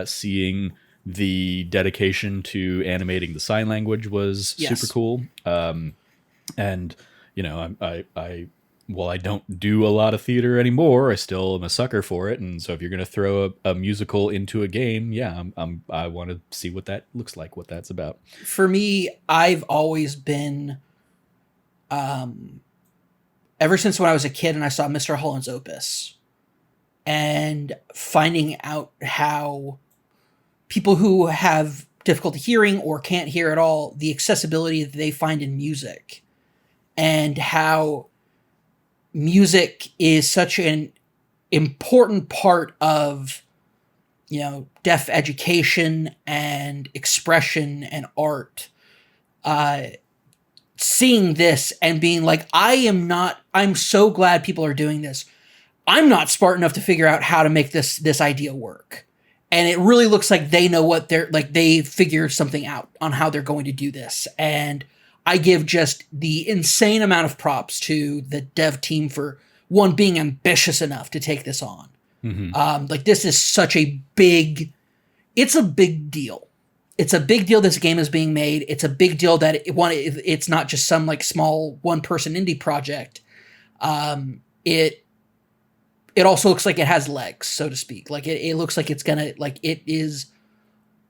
Seeing the dedication to animating the sign language was super cool. And while I don't do a lot of theater anymore, I still am a sucker for it. And so if you're going to throw a musical into a game, I want to see what that looks like, what that's about. For me, I've always been, ever since when I was a kid and I saw Mr. Holland's Opus, and finding out how people who have difficulty hearing or can't hear at all, the accessibility that they find in music, and how music is such an important part of, deaf education and expression and art. Seeing this and being like, I'm so glad people are doing this. I'm not smart enough to figure out how to make this idea work. And it really looks like they know what they figured something out on how they're going to do this. And I give just the insane amount of props to the dev team for, one, being ambitious enough to take this on. Mm-hmm. This is such it's a big deal. It's a big deal this game is being made. It's a big deal that it's not just some like small one-person indie project. It also looks like it has legs, so to speak. Like it looks like it's gonna, like, it is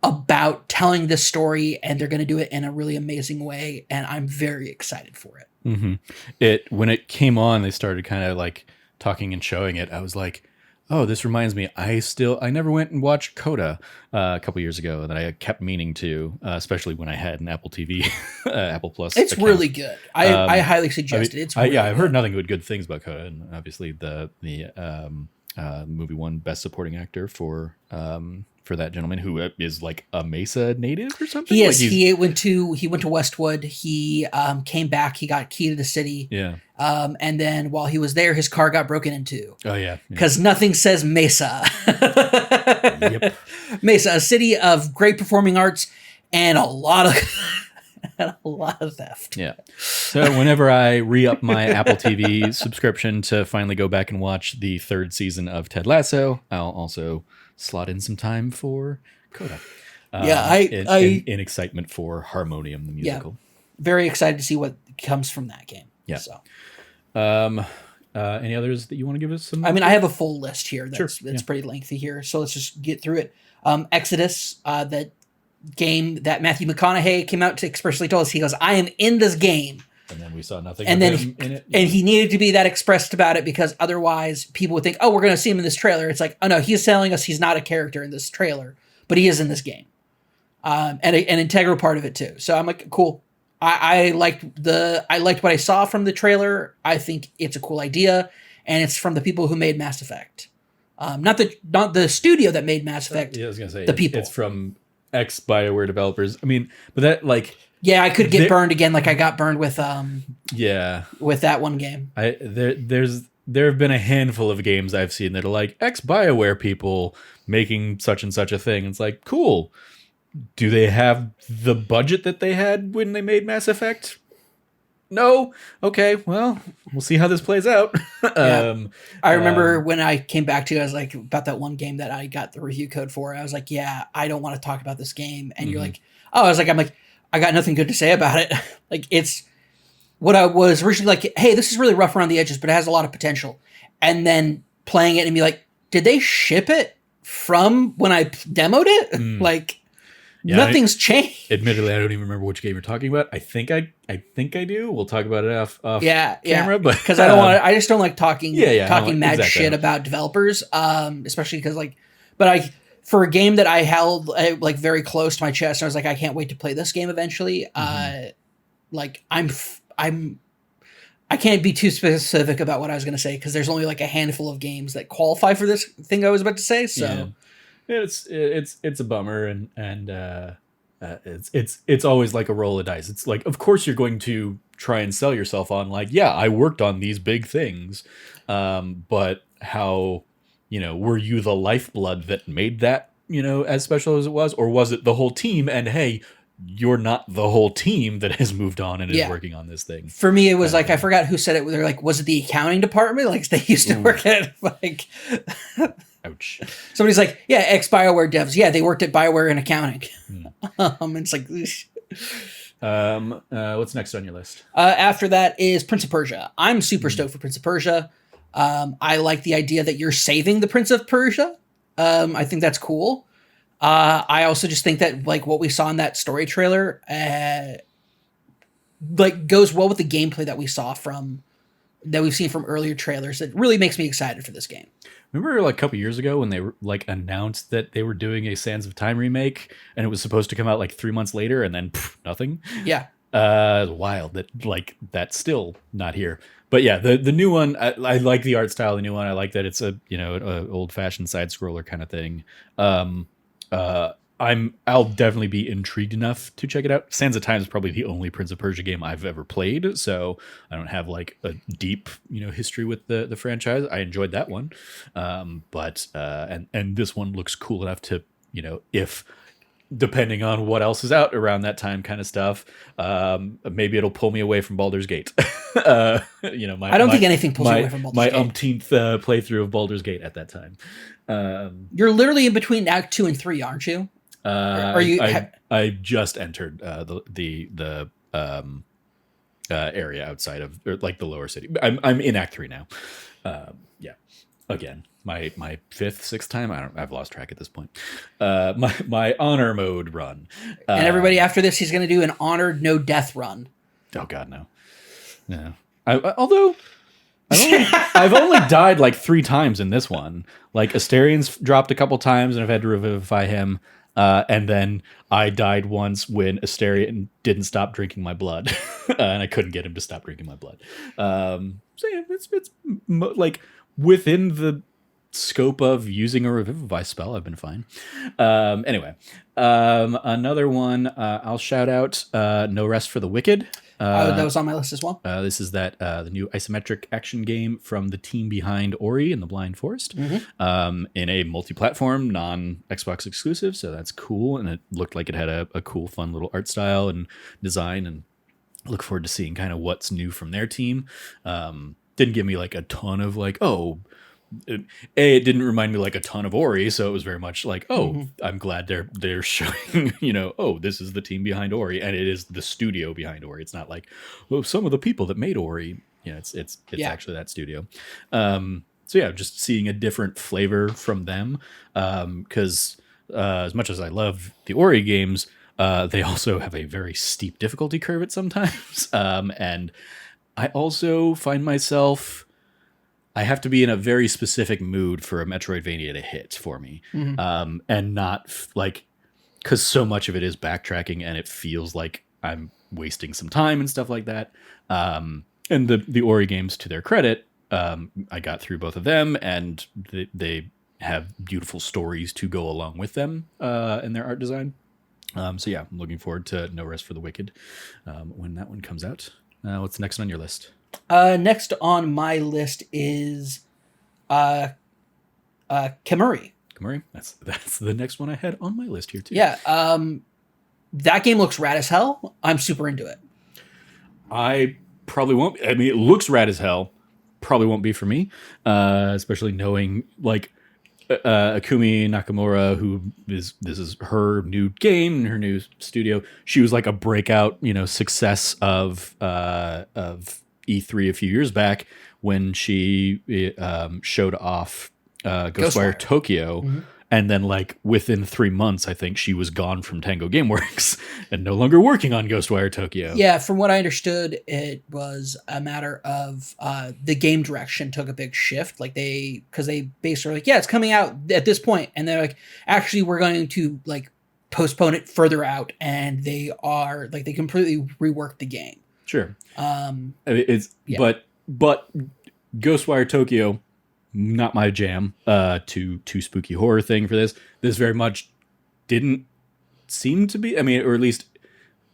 about telling this story, and they're gonna do it in a really amazing way, and I'm very excited for it. Mm-hmm. When it came on, they started kind of like talking and showing it. I was like, oh, this reminds me. I never went and watched Coda a couple years ago that I kept meaning to, especially when I had an Apple TV, Apple Plus. It's account. Really good. I highly suggest it. It's really I've heard nothing but good things about Coda, and obviously the movie won Best Supporting Actor for that gentleman who is like a Mesa native or something. He is. He went to Westwood. He came back. He got key to the city. Yeah. And then while he was there, his car got broken into. Oh yeah. Because nothing says Mesa. Yep. Mesa, a city of great performing arts and a lot of theft. Yeah. So whenever I re-up my Apple TV subscription to finally go back and watch the 3rd season of Ted Lasso, I'll also slot in some time for Coda. In excitement for Harmonium, the musical. Yeah. Very excited to see what comes from that game. Yeah. So, any others that you want to give us some? I mean, I have a full list here. That's pretty lengthy here. So let's just get through it. Exodus, that game that Matthew McConaughey came out to expressly tell us, he goes, I am in this game. And then we saw nothing and of then him in it. And he needed to be that expressed about it, because otherwise people would think, oh, we're going to see him in this trailer. It's like, oh no, he's telling us he's not a character in this trailer, but he is in this game. And an integral part of it too. So I'm like, cool. I liked what I saw from the trailer. I think it's a cool idea, and it's from the people who made Mass Effect. Not the studio that made Mass Effect. Yeah, I was going to say, the people. It's from ex-BioWare developers. I mean, but that, like... Yeah, I could get burned again like I got burned with with that one game. There have been a handful of games I've seen that are like ex-BioWare people making such and such a thing. It's like, cool. Do they have the budget that they had when they made Mass Effect? No? Okay, well, we'll see how this plays out. I remember when I came back to you, I was like, about that one game that I got the review code for. I was like, yeah, I don't want to talk about this game. And you're like, oh, I'm like, I got nothing good to say about it. Like, what I was originally like, hey, this is really rough around the edges, but it has a lot of potential. And then playing it and be like, did they ship it from when I demoed it? Like, nothing's changed. Admittedly, I don't even remember which game you're talking about. I think I do. We'll talk about it off camera, but because I don't want. I just don't like talking mad exactly. shit about developers, especially because for a game that I held like very close to my chest, I was like, I can't wait to play this game eventually. Like I can't be too specific about what I was going to say because there's only like a handful of games that qualify for this thing I was about to say. So it's a bummer, and it's always like a roll of dice. It's like, of course you're going to try and sell yourself on like, yeah, I worked on these big things, but how, were you the lifeblood that made that, as special as it was, or was it the whole team? And hey, you're not the whole team that has moved on and is working on this thing. For me, it was like, I forgot who said it. They're like, was it the accounting department? Like they used to work at like, ouch. Somebody's like, yeah, ex-BioWare devs. Yeah, they worked at BioWare in accounting. It's like, what's next on your list? After that is Prince of Persia. I'm super stoked for Prince of Persia. I like the idea that you're saving the Prince of Persia. I think that's cool. I also just think that like what we saw in that story trailer, like goes well with the gameplay that we've seen from earlier trailers. It really makes me excited for this game. Remember like a couple years ago when they like announced that they were doing a Sands of Time remake and it was supposed to come out like 3 months later and then nothing? Yeah. Wild that like that's still not here. But yeah, the new one, I like the art style of the new one. I like that it's a old fashioned side scroller kind of thing. I'll definitely be intrigued enough to check it out. Sands of Time is probably the only Prince of Persia game I've ever played, so I don't have like a deep, history with the franchise. I enjoyed that one. But this one looks cool enough to, if depending on what else is out around that time kind of stuff, maybe it'll pull me away from Baldur's Gate. I don't think anything pulls you away from Baldur's Gate. My umpteenth playthrough of Baldur's Gate at that time. You're literally in between Act 2 and 3, aren't you? I just entered the area outside of like the lower city. I'm in Act 3 now. Again, my fifth, sixth time. I've lost track at this point. My honor mode run. And everybody after this, he's going to do an honored no death run. Oh God, no. No. Although I've only died like 3 times in this one. Like Asterian's dropped a couple times and I've had to revivify him. And then I died once when Asterian didn't stop drinking my blood, and I couldn't get him to stop drinking my blood. So yeah, it's like within the scope of using a revivify spell, I've been fine. Anyway, another one I'll shout out: No Rest for the Wicked. That was on my list as well. This is the new isometric action game from the team behind Ori and the Blind Forest, in a multi-platform, non-Xbox exclusive. So that's cool, and it looked like it had a cool, fun little art style and design. And look forward to seeing kind of what's new from their team. Didn't give me like a ton of like, it didn't remind me like a ton of Ori, so it was very much like, I'm glad they're showing, this is the team behind Ori, and it is the studio behind Ori. It's not like, some of the people that made Ori. It's actually that studio. So yeah, just seeing a different flavor from them, because as much as I love the Ori games, they also have a very steep difficulty curve at sometimes, and I also find myself. I have to be in a very specific mood for a Metroidvania to hit for me. And not like, because so much of it is backtracking and it feels like I'm wasting some time and stuff like that. And the Ori games, to their credit, I got through both of them, and they have beautiful stories to go along with them in their art design. So yeah, I'm looking forward to No Rest for the Wicked when that one comes out. What's next on your list? Next on my list is Kamuri. Kamuri? That's the next one I had on my list here too. Yeah. That game looks rad as hell. I'm super into it. I probably won't. I mean, it looks rad as hell. Probably won't be for me, especially knowing like Akumi Nakamura, this is her new game, her new studio. She was like a breakout, success of E3 a few years back when she showed off Ghostwire Tokyo. Mm-hmm. And then, like, within 3 months, I think she was gone from Tango Gameworks and no longer working on Ghostwire Tokyo. Yeah, from what I understood, it was a matter of the game direction took a big shift. Like because they basically were like, yeah, it's coming out at this point, and they're like, actually, we're going to like postpone it further out, and they completely reworked the game. Sure. Yeah. But Ghostwire Tokyo, not my jam. Too spooky horror thing for this. This very much didn't seem to be. I mean, or at least,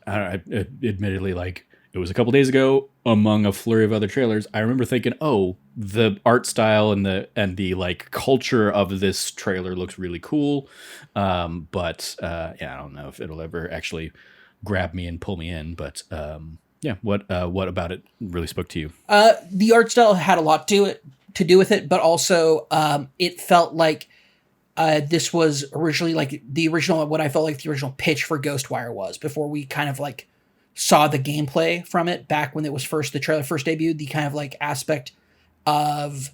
I don't know, admittedly, like, it was a couple days ago among a flurry of other trailers. I remember thinking, oh, the art style and the like culture of this trailer looks really cool. But I don't know if it'll ever actually grab me and pull me in. But yeah, what about it really spoke to you? The art style had a lot to do with it, but also it felt like this was originally like what I felt like the original pitch for Ghostwire was before we kind of like saw the gameplay from it back when it was the trailer first debuted. The kind of like aspect of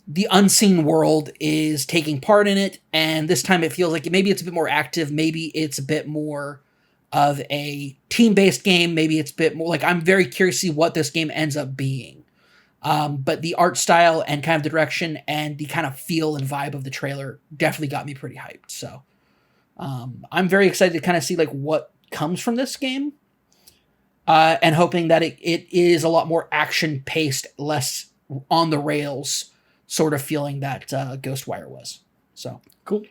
the unseen world is taking part in it, and this time it feels like maybe it's a bit more active, maybe it's a bit more of a team-based game, maybe it's a bit more like I'm very curious to see what this game ends up being. But the art style and kind of the direction and the kind of feel and vibe of the trailer definitely got me pretty hyped. So I'm very excited to kind of see like what comes from this game, and hoping that it is a lot more action paced, less on the rails sort of feeling that Ghostwire was. So cool.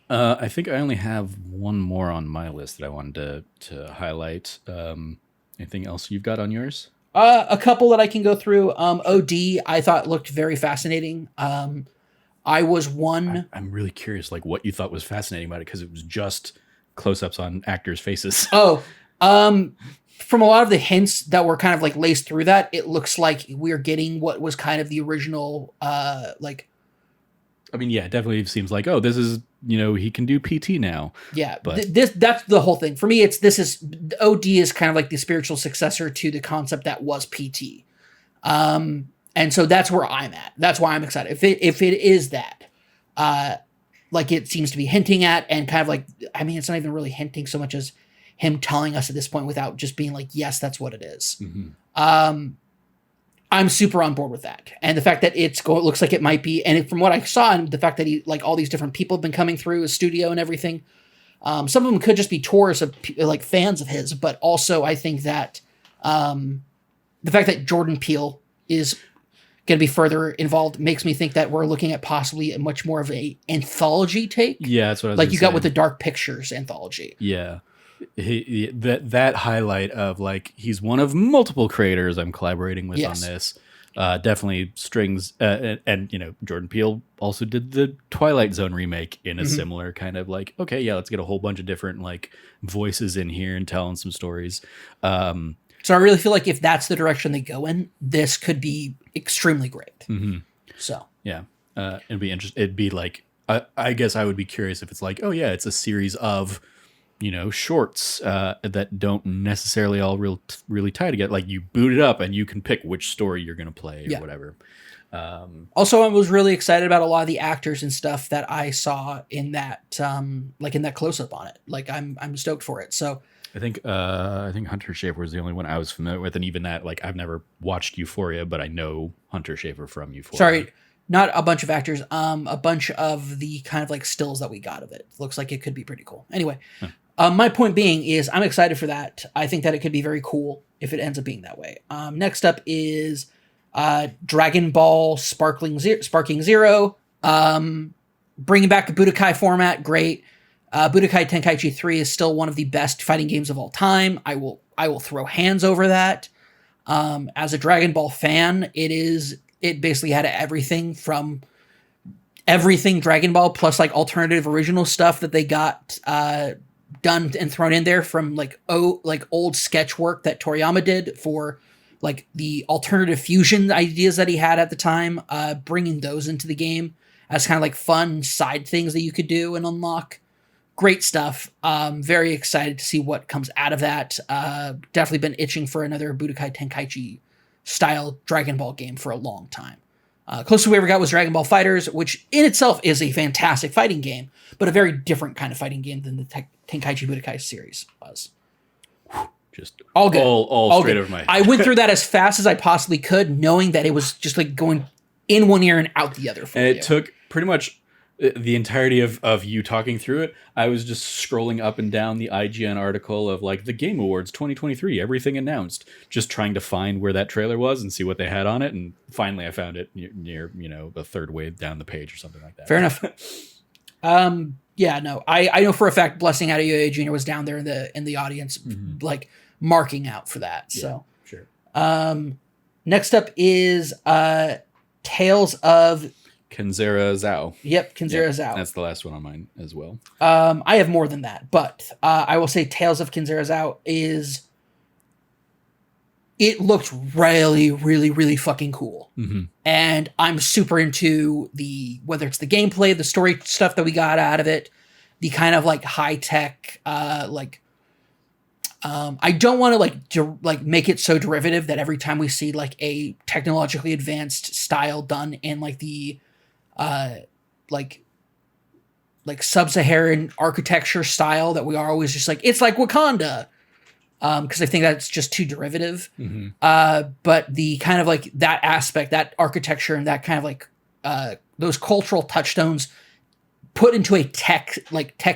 I think I only have one more on my list that I wanted to highlight. Anything else you've got on yours? A couple that I can go through. OD, I thought looked very fascinating. I was one. I'm really curious, like what you thought was fascinating about it, because it was just close-ups on actors' faces. Oh, from a lot of the hints that were kind of like laced through that, it looks like we're getting what was kind of the original, like. I mean, yeah, it definitely seems like, oh, this is, he can do PT now. Yeah, but that's the whole thing. For me, OD is kind of like the spiritual successor to the concept that was PT. And so that's where I'm at. That's why I'm excited. If it is that, like it seems to be hinting at, and kind of like, I mean, it's not even really hinting so much as him telling us at this point without just being like, yes, that's what it is. Mm-hmm. I'm super on board with that. And the fact that it looks like it might be, and from what I saw, and the fact that like all these different people have been coming through his studio and everything, some of them could just be tourists of like fans of his, but also I think that the fact that Jordan Peele is going to be further involved makes me think that we're looking at possibly a much more of a anthology take. Yeah, that's what I was like you saying. got with the Dark Pictures anthology. Yeah. That highlight of like he's one of multiple creators I'm collaborating with on this definitely strings and Jordan Peele also did the Twilight Zone remake in a similar kind of like, okay, yeah, let's get a whole bunch of different like voices in here and telling some stories. So I really feel like if that's the direction they go in, this could be extremely great. Mm-hmm. So yeah, it'd be interesting. It'd be like I guess I would be curious if it's like, oh yeah, it's a series of shorts that don't necessarily all really tie together. Like you boot it up and you can pick which story you're going to play or whatever. Also, I was really excited about a lot of the actors and stuff that I saw in that, like in that close up on it. Like I'm stoked for it. So I think Hunter Schafer was the only one I was familiar with, and even that, like I've never watched Euphoria, but I know Hunter Schafer from Euphoria. Sorry. Not a bunch of actors, a bunch of the kind of like stills that we got of it. Looks like it could be pretty cool. Anyway, my point being is I'm excited for that. I think that it could be very cool if it ends up being that way. Next up is Dragon Ball Sparking Zero. Bringing back the Budokai format, great. Budokai Tenkaichi 3 is still one of the best fighting games of all time. I will throw hands over that. As a Dragon Ball fan, it basically had everything from everything Dragon Ball plus like alternative original stuff that they got done and thrown in there from like old sketch work that Toriyama did for like the alternative fusion ideas that he had at the time, bringing those into the game as kind of like fun side things that you could do and unlock. Great stuff. Very excited to see what comes out of that. Definitely been itching for another Budokai Tenkaichi style Dragon Ball game for a long time. Closest we ever got was Dragon Ball Fighters, which in itself is a fantastic fighting game, but a very different kind of fighting game than the Tenkaichi Budokai series was. Just all good. All straight over my head. I went through that as fast as I possibly could, knowing that it was just like going in one ear and out the other. And it took pretty much the entirety of you talking through it. I was just scrolling up and down the IGN article of like the Game Awards 2023, everything announced, just trying to find where that trailer was and see what they had on it. And finally I found it near the third wave down the page or something like that. Fair enough. Yeah, no, I know for a fact Blessing out of UA Jr. was down there in the audience, like marking out for that. So sure. Next up is Tales of Kenzera Zhao. Yep, Kenzera Zhao. That's the last one on mine as well. I have more than that, but I will say Tales of Kenzera Zhao it looked really, really, really fucking cool. And I'm super into whether it's the gameplay, the story stuff that we got out of it, the kind of like high tech, I don't want to make it so derivative that every time we see like a technologically advanced style done in like the like sub-Saharan architecture style that we are always just like, it's like Wakanda. Because I think that's just too derivative. But the kind of like that aspect, that architecture and that kind of like those cultural touchstones put into a tech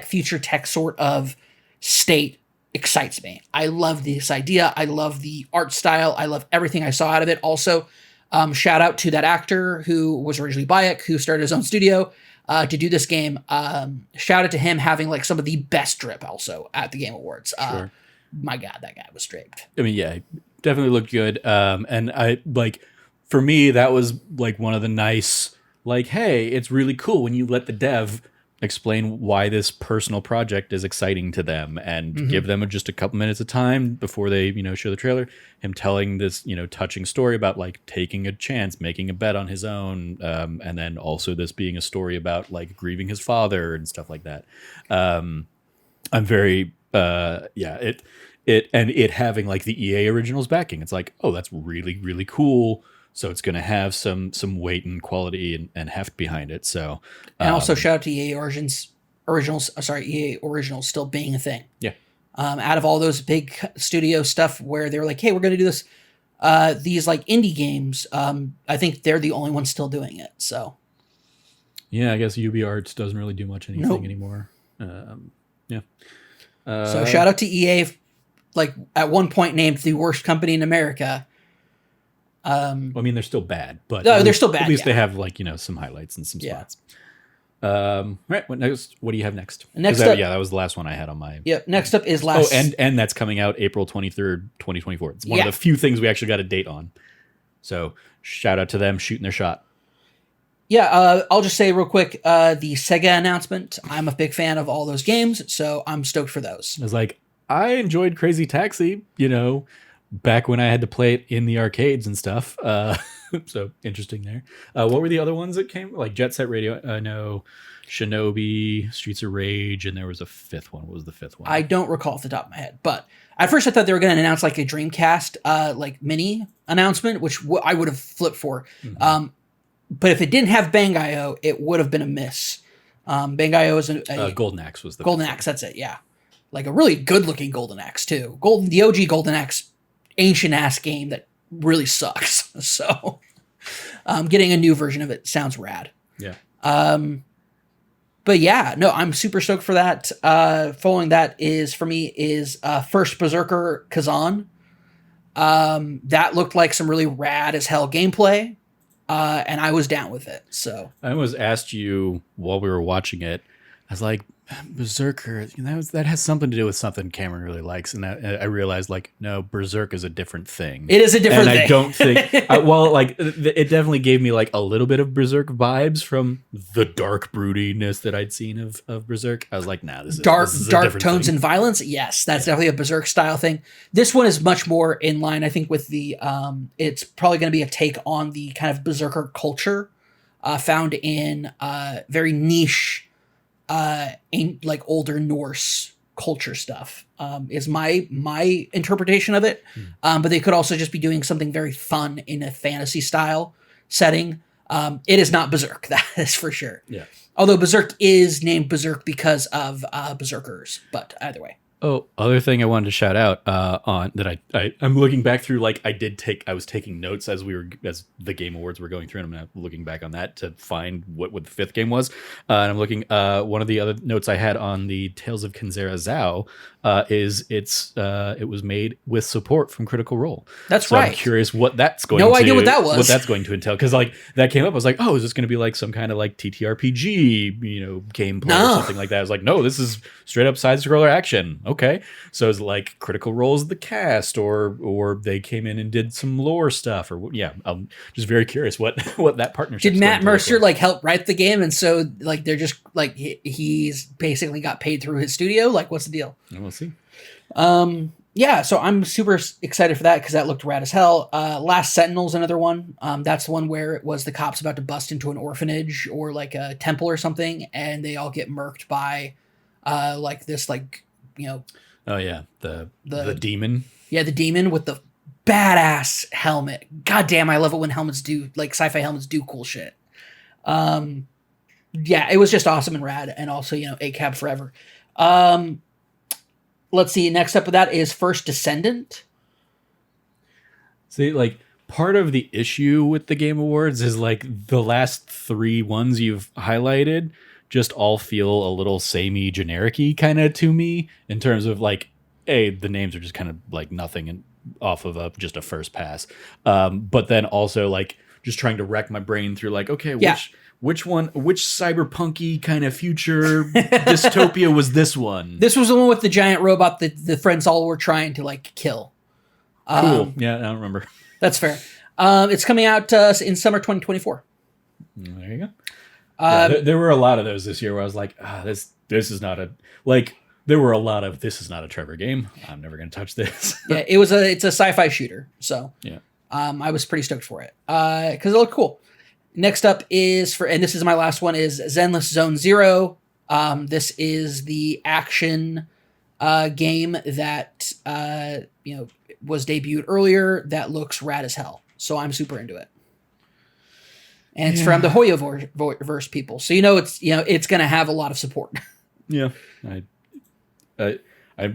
future tech sort of state excites me. I love this idea. I love the art style. I love everything I saw out of it. Also, shout out to that actor who was originally Bayek, who started his own studio to do this game. Shout out to him having like some of the best drip also at the Game Awards. Sure. My God, that guy was draped. I mean, yeah, definitely looked good. And I like, for me, that was like one of the nice, like, hey, it's really cool when you let the dev explain why this personal project is exciting to them and give them just a couple minutes of time before they, show the trailer. Him telling this, touching story about like taking a chance, making a bet on his own. And then also this being a story about like grieving his father and stuff like that. I'm very, it having like the EA Originals backing. It's like, oh, that's really, really cool. So it's going to have some weight and quality and heft behind it. So, and also shout out to EA EA Originals still being a thing. Yeah. Out of all those big studio stuff where they were like, hey, we're going to do this, these like indie games, I think they're the only ones still doing it. So. Yeah, I guess UB Arts doesn't really do much anything anymore. Yeah. So shout out to EA, like at one point named the worst company in America. I mean, they're still bad, but they're still bad. At least they have like some highlights and some spots. Right. What next? What do you have next? Next up, that was the last one I had on my. Yep. Next up is last. Oh, and that's coming out April 23rd, 2024. It's one of the few things we actually got a date on. So shout out to them shooting their shot. Yeah, I'll just say real quick, the Sega announcement, I'm a big fan of all those games, so I'm stoked for those. I was like, I enjoyed Crazy Taxi, back when I had to play it in the arcades and stuff. So interesting there. What were the other ones that came? Like Jet Set Radio, no, Shinobi, Streets of Rage, and there was a fifth one. What was the fifth one? I don't recall off the top of my head, but at first I thought they were going to announce like a Dreamcast like mini announcement, which I would have flipped for. But if it didn't have Bang.io, it would have been a miss. Bang.io is a Golden Axe was the Golden Axe. That's it. Yeah, like a really good looking Golden Axe too. The OG Golden Axe, ancient ass game that really sucks. So, getting a new version of it sounds rad. Yeah. But yeah, no, I'm super stoked for that. Following that is first Berserker Kazan. That looked like some really rad as hell gameplay. And I was down with it. So I almost asked you while we were watching it. I was like, Berserker, that has something to do with something Cameron really likes, and I realized like, no, Berserk is a different thing. It is a different thing. I don't think. It definitely gave me like a little bit of Berserk vibes from the dark broodiness that I'd seen of Berserk. I was like, nah, this is dark tones thing. and violence. Yes, that's definitely a Berserk style thing. This one is much more in line, I think, with the. It's probably going to be a take on the kind of Berserker culture. found in very niche, like older Norse culture stuff. Is my interpretation of it. But they could also just be doing something very fun in a fantasy style setting. It is not Berserk, that is for sure. Yeah. Although Berserk is named Berserk because of Berserkers, but either way. Oh, other thing I wanted to shout out on that I'm looking back through, like I was taking notes as the Game Awards were going through, and I'm looking back on that to find what the fifth game was. And I'm looking, one of the other notes I had on the Tales of Kenzera Zao is it was made with support from Critical Role. That's so right. I'm curious what that's going No to idea what that was. What that's going to entail, because like that came up. I was like, oh, is this going to be like some kind of like TTRPG, gameplay or something like that? I was like, no, this is straight up side scroller action. Okay, so is it like Critical Role's the cast, or they came in and did some lore stuff, or yeah? I'm just very curious what that partnership. Did Matt Mercer like help write the game, and so like they're just like he's basically got paid through his studio? Like, what's the deal? We'll see. Yeah, so I'm super excited for that because that looked rad as hell. Last Sentinel's another one. That's the one where it was the cops about to bust into an orphanage or like a temple or something, and they all get murked by like this Oh yeah, the demon. Yeah, the demon with the badass helmet. God damn, I love it when helmets do like sci-fi helmets do cool shit. Yeah, it was just awesome and rad, and also ACAB forever. Let's see. Next up with that is First Descendant. See, like part of the issue with the Game Awards is like the last three ones you've highlighted just all feel a little samey, generic-y kind of to me in terms of like, the names are just kind of like nothing and off of just a first pass. But then also like just trying to rack my brain through like, okay, which cyberpunky kind of future dystopia was this one? This was the one with the giant robot that the friends all were trying to like kill. Cool. Yeah, I don't remember. That's fair. It's coming out in summer 2024. There you go. There were a lot of those this year where I was like, this is not a like. There were a lot of this is not a Trevor game. I'm never going to touch this. Yeah, it's a sci-fi shooter. So yeah, I was pretty stoked for it because it looked cool. Next up is and this is my last one, is Zenless Zone Zero. This is the action game that was debuted earlier that looks rad as hell. So I'm super into it. And it's from the Hoyoverse people. So it's going to have a lot of support. Yeah. I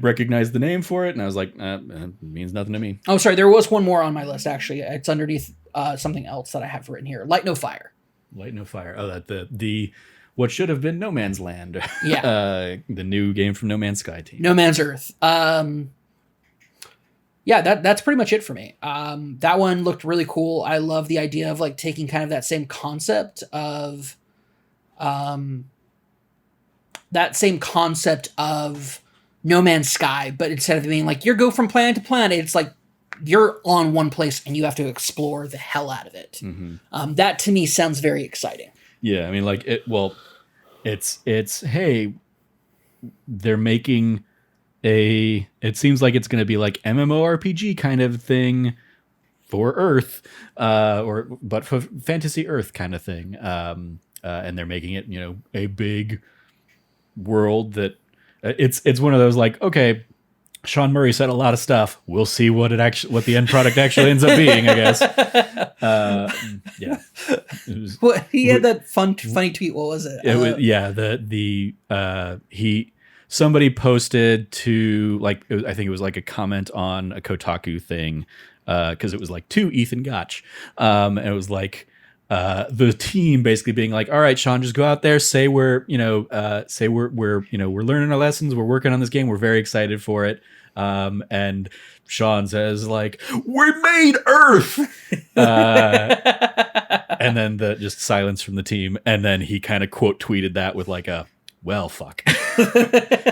recognized the name for it, and I was like, it means nothing to me. Oh, sorry. There was one more on my list, actually. It's underneath something else that I have written here. Light No Fire. Light No Fire. Oh, that the what should have been No Man's Land. Yeah. The new game from No Man's Sky team. No Man's Earth. Yeah, that's pretty much it for me. That one looked really cool. I love the idea of like taking kind of that same concept of No Man's Sky, but instead of being like you go from planet to planet, it's like you're on one place and you have to explore the hell out of it. Mm-hmm. That to me sounds very exciting. Yeah, I mean, like it. Well, it's hey, they're making it seems like it's going to be like MMORPG kind of thing for Earth, but for fantasy Earth kind of thing. And they're making it, a big world that it's one of those like, okay, Sean Murray said a lot of stuff. We'll see what the end product actually ends up being, I guess. Yeah. He had that funny tweet. What was it? It was, yeah. Somebody posted to like, I think it was like a comment on a Kotaku thing. Cause it was like to Ethan Gotch. And it was like, the team basically being like, all right, Sean, just go out there, say we're learning our lessons. We're working on this game. We're very excited for it. And Sean says like, we made Earth. And then just silence from the team. And then he kind of quote tweeted that with like well, fuck.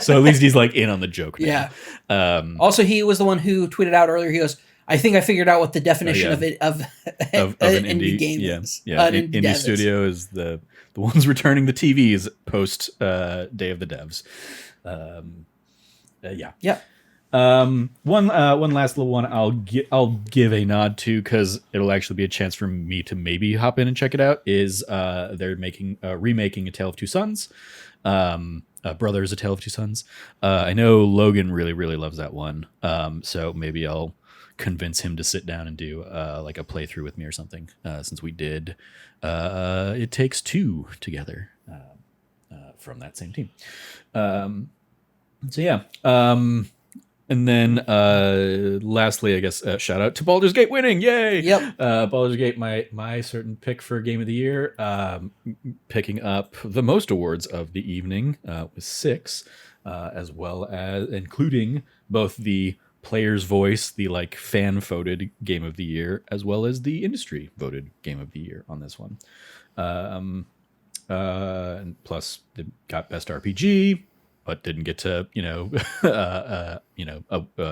So at least he's like in on the joke now. Yeah. Also, he was the one who tweeted out earlier. He goes, I think I figured out what the definition of an indie game is. Yeah, indie studio is the ones returning the TVs post Day of the Devs. Yeah. One last little one I'll give a nod to because it'll actually be a chance for me to maybe hop in and check it out. Is they're remaking A Tale of Two Sons, Brothers: A Tale of Two Sons. I know Logan really loves that one, so maybe I'll convince him to sit down and do like a playthrough with me or something. Since we did It Takes Two together from that same team. So yeah. And then lastly, I guess, shout out to Baldur's Gate winning. Yay! Yep. Baldur's Gate, my certain pick for Game of the Year, picking up the most awards of the evening with 6, as well as including both the player's voice, the like fan voted Game of the Year, as well as the industry voted Game of the Year on this one. And plus, it got Best RPG, but didn't get to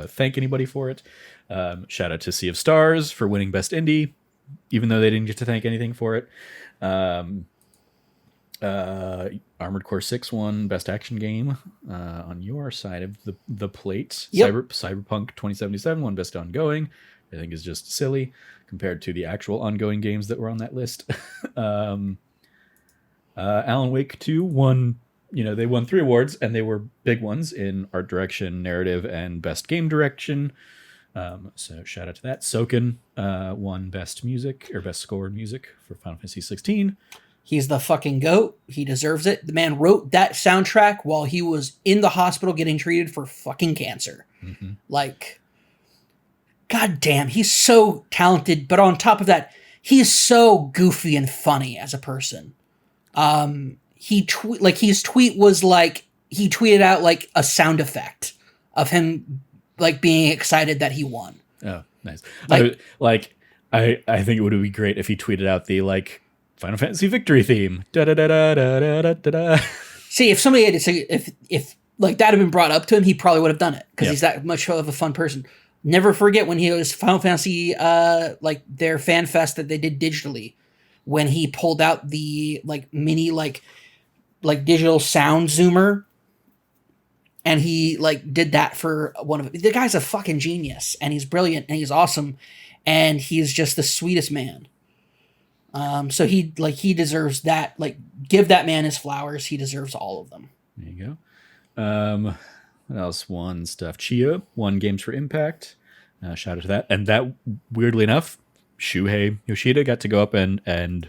thank anybody for it. Shout out to Sea of Stars for winning Best Indie, even though they didn't get to thank anything for it. Armored Core 6 won Best Action Game on your side of the plate. Yep. Cyberpunk 2077 won Best Ongoing. I think is just silly compared to the actual ongoing games that were on that list. Alan Wake 2 won. They won 3 awards, and they were big ones in art direction, narrative, and best game direction. So shout out to that. Soken won best music or best score music for Final Fantasy 16. He's the fucking GOAT. He deserves it. The man wrote that soundtrack while he was in the hospital getting treated for fucking cancer. Mm-hmm. Like, goddamn, he's so talented. But on top of that, he's so goofy and funny as a person. His tweet was like, he tweeted out like a sound effect of him like being excited that he won. Oh, nice. I think it would be great if he tweeted out the like Final Fantasy victory theme. Da da da da da da da da. See, if somebody had to say, if like that had been brought up to him, he probably would have done it because he's that much of a fun person. Never forget when he was Final Fantasy, like their fan fest that they did digitally, when he pulled out the like mini like digital sound zoomer, and he like did that for one of the guy's a fucking genius, and he's brilliant, and he's awesome, and he's just the sweetest man. So he deserves that. Like, give that man his flowers. He deserves all of them. There you go. What else won stuff? Chia won Games for Impact. Shout out to that. And that, weirdly enough, Shuhei Yoshida got to go up and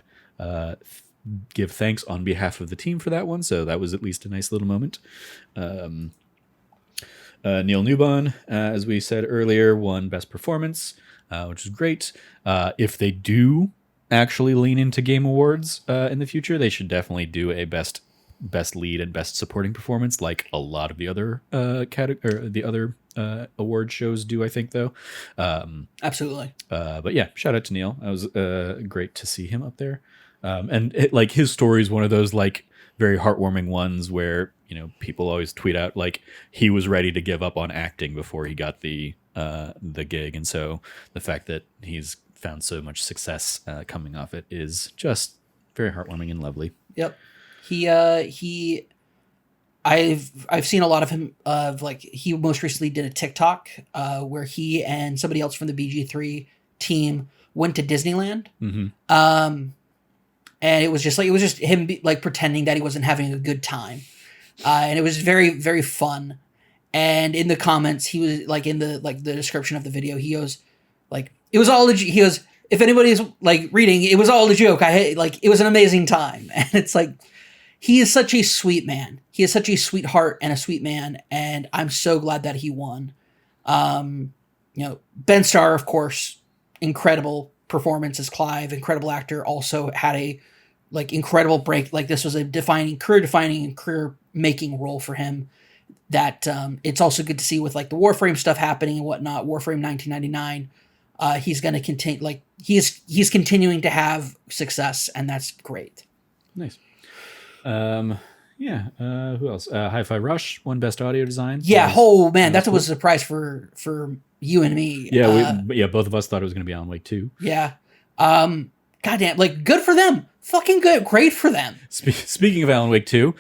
give thanks on behalf of the team for that one. So that was at least a nice little moment. Neil Newbon, as we said earlier, won Best Performance, which is great. If they do actually lean into Game Awards in the future, they should definitely do a best lead and best supporting performance, like a lot of the other award shows do, I think, though. Absolutely. But yeah, shout out to Neil. That was great to see him up there. And like his story is one of those like very heartwarming ones where people always tweet out like he was ready to give up on acting before he got the gig, and so the fact that he's found so much success coming off it is just very heartwarming and lovely. Yep. I've seen a lot of him like he most recently did a TikTok where he and somebody else from the BG3 team went to Disneyland. Mm-hmm. And it was just him like pretending that he wasn't having a good time. And it was very, very fun. And in the comments, he was like in the description of the video, he goes like, it was all legit. He goes, if anybody's like reading, it was all a joke. It was an amazing time. And it's like, he is such a sweet man. He has such a sweet heart and a sweet man. And I'm so glad that he won. Ben Starr, of course, incredible performance as Clive, incredible actor, also had a like incredible break. Like this was a career defining and career making role for him. That it's also good to see with like the Warframe stuff happening and whatnot. Warframe 1999. He's going to continue, like he's continuing to have success, and that's great. Nice. Who else? Hi-Fi Rush won Best Audio Design. Yeah. Oh man, that was a surprise for you and me. Yeah, both of us thought it was going to be Alan Wake 2. Yeah. Goddamn, like good for them. Fucking good. Great for them. Speaking of Alan Wake 2,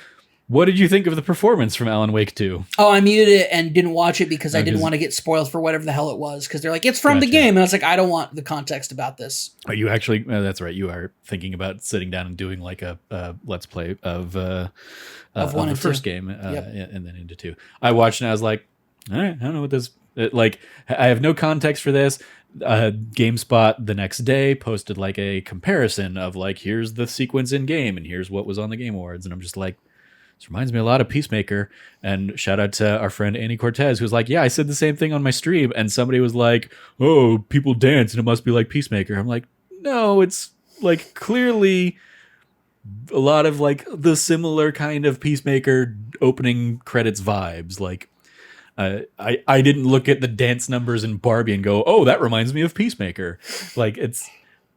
What did you think of the performance from Alan Wake 2? Oh, I muted it and didn't watch it because I didn't 'cause- want to get spoiled for whatever the hell it was. Because they're like, it's from the Gotcha. game. And I was like, I don't want the context about this. Are you actually? That's right. You are thinking about sitting down and doing like a let's play of one the and first two. game, Yep. and then into 2. I watched and I was like, all right, I don't know what this. Like, I have no context for this. GameSpot the next day posted like a comparison of like, here's the sequence in game and here's what was on the Game Awards, and I'm just like, this reminds me a lot of Peacemaker. And shout out to our friend Annie Cortez, who's like, yeah, I said the same thing on my stream, and somebody was like, oh, people dance and it must be like Peacemaker. I'm like, no, it's like clearly a lot of like the similar kind of Peacemaker opening credits vibes. Like, I didn't look at the dance numbers in Barbie and go, oh, that reminds me of Peacemaker. Like,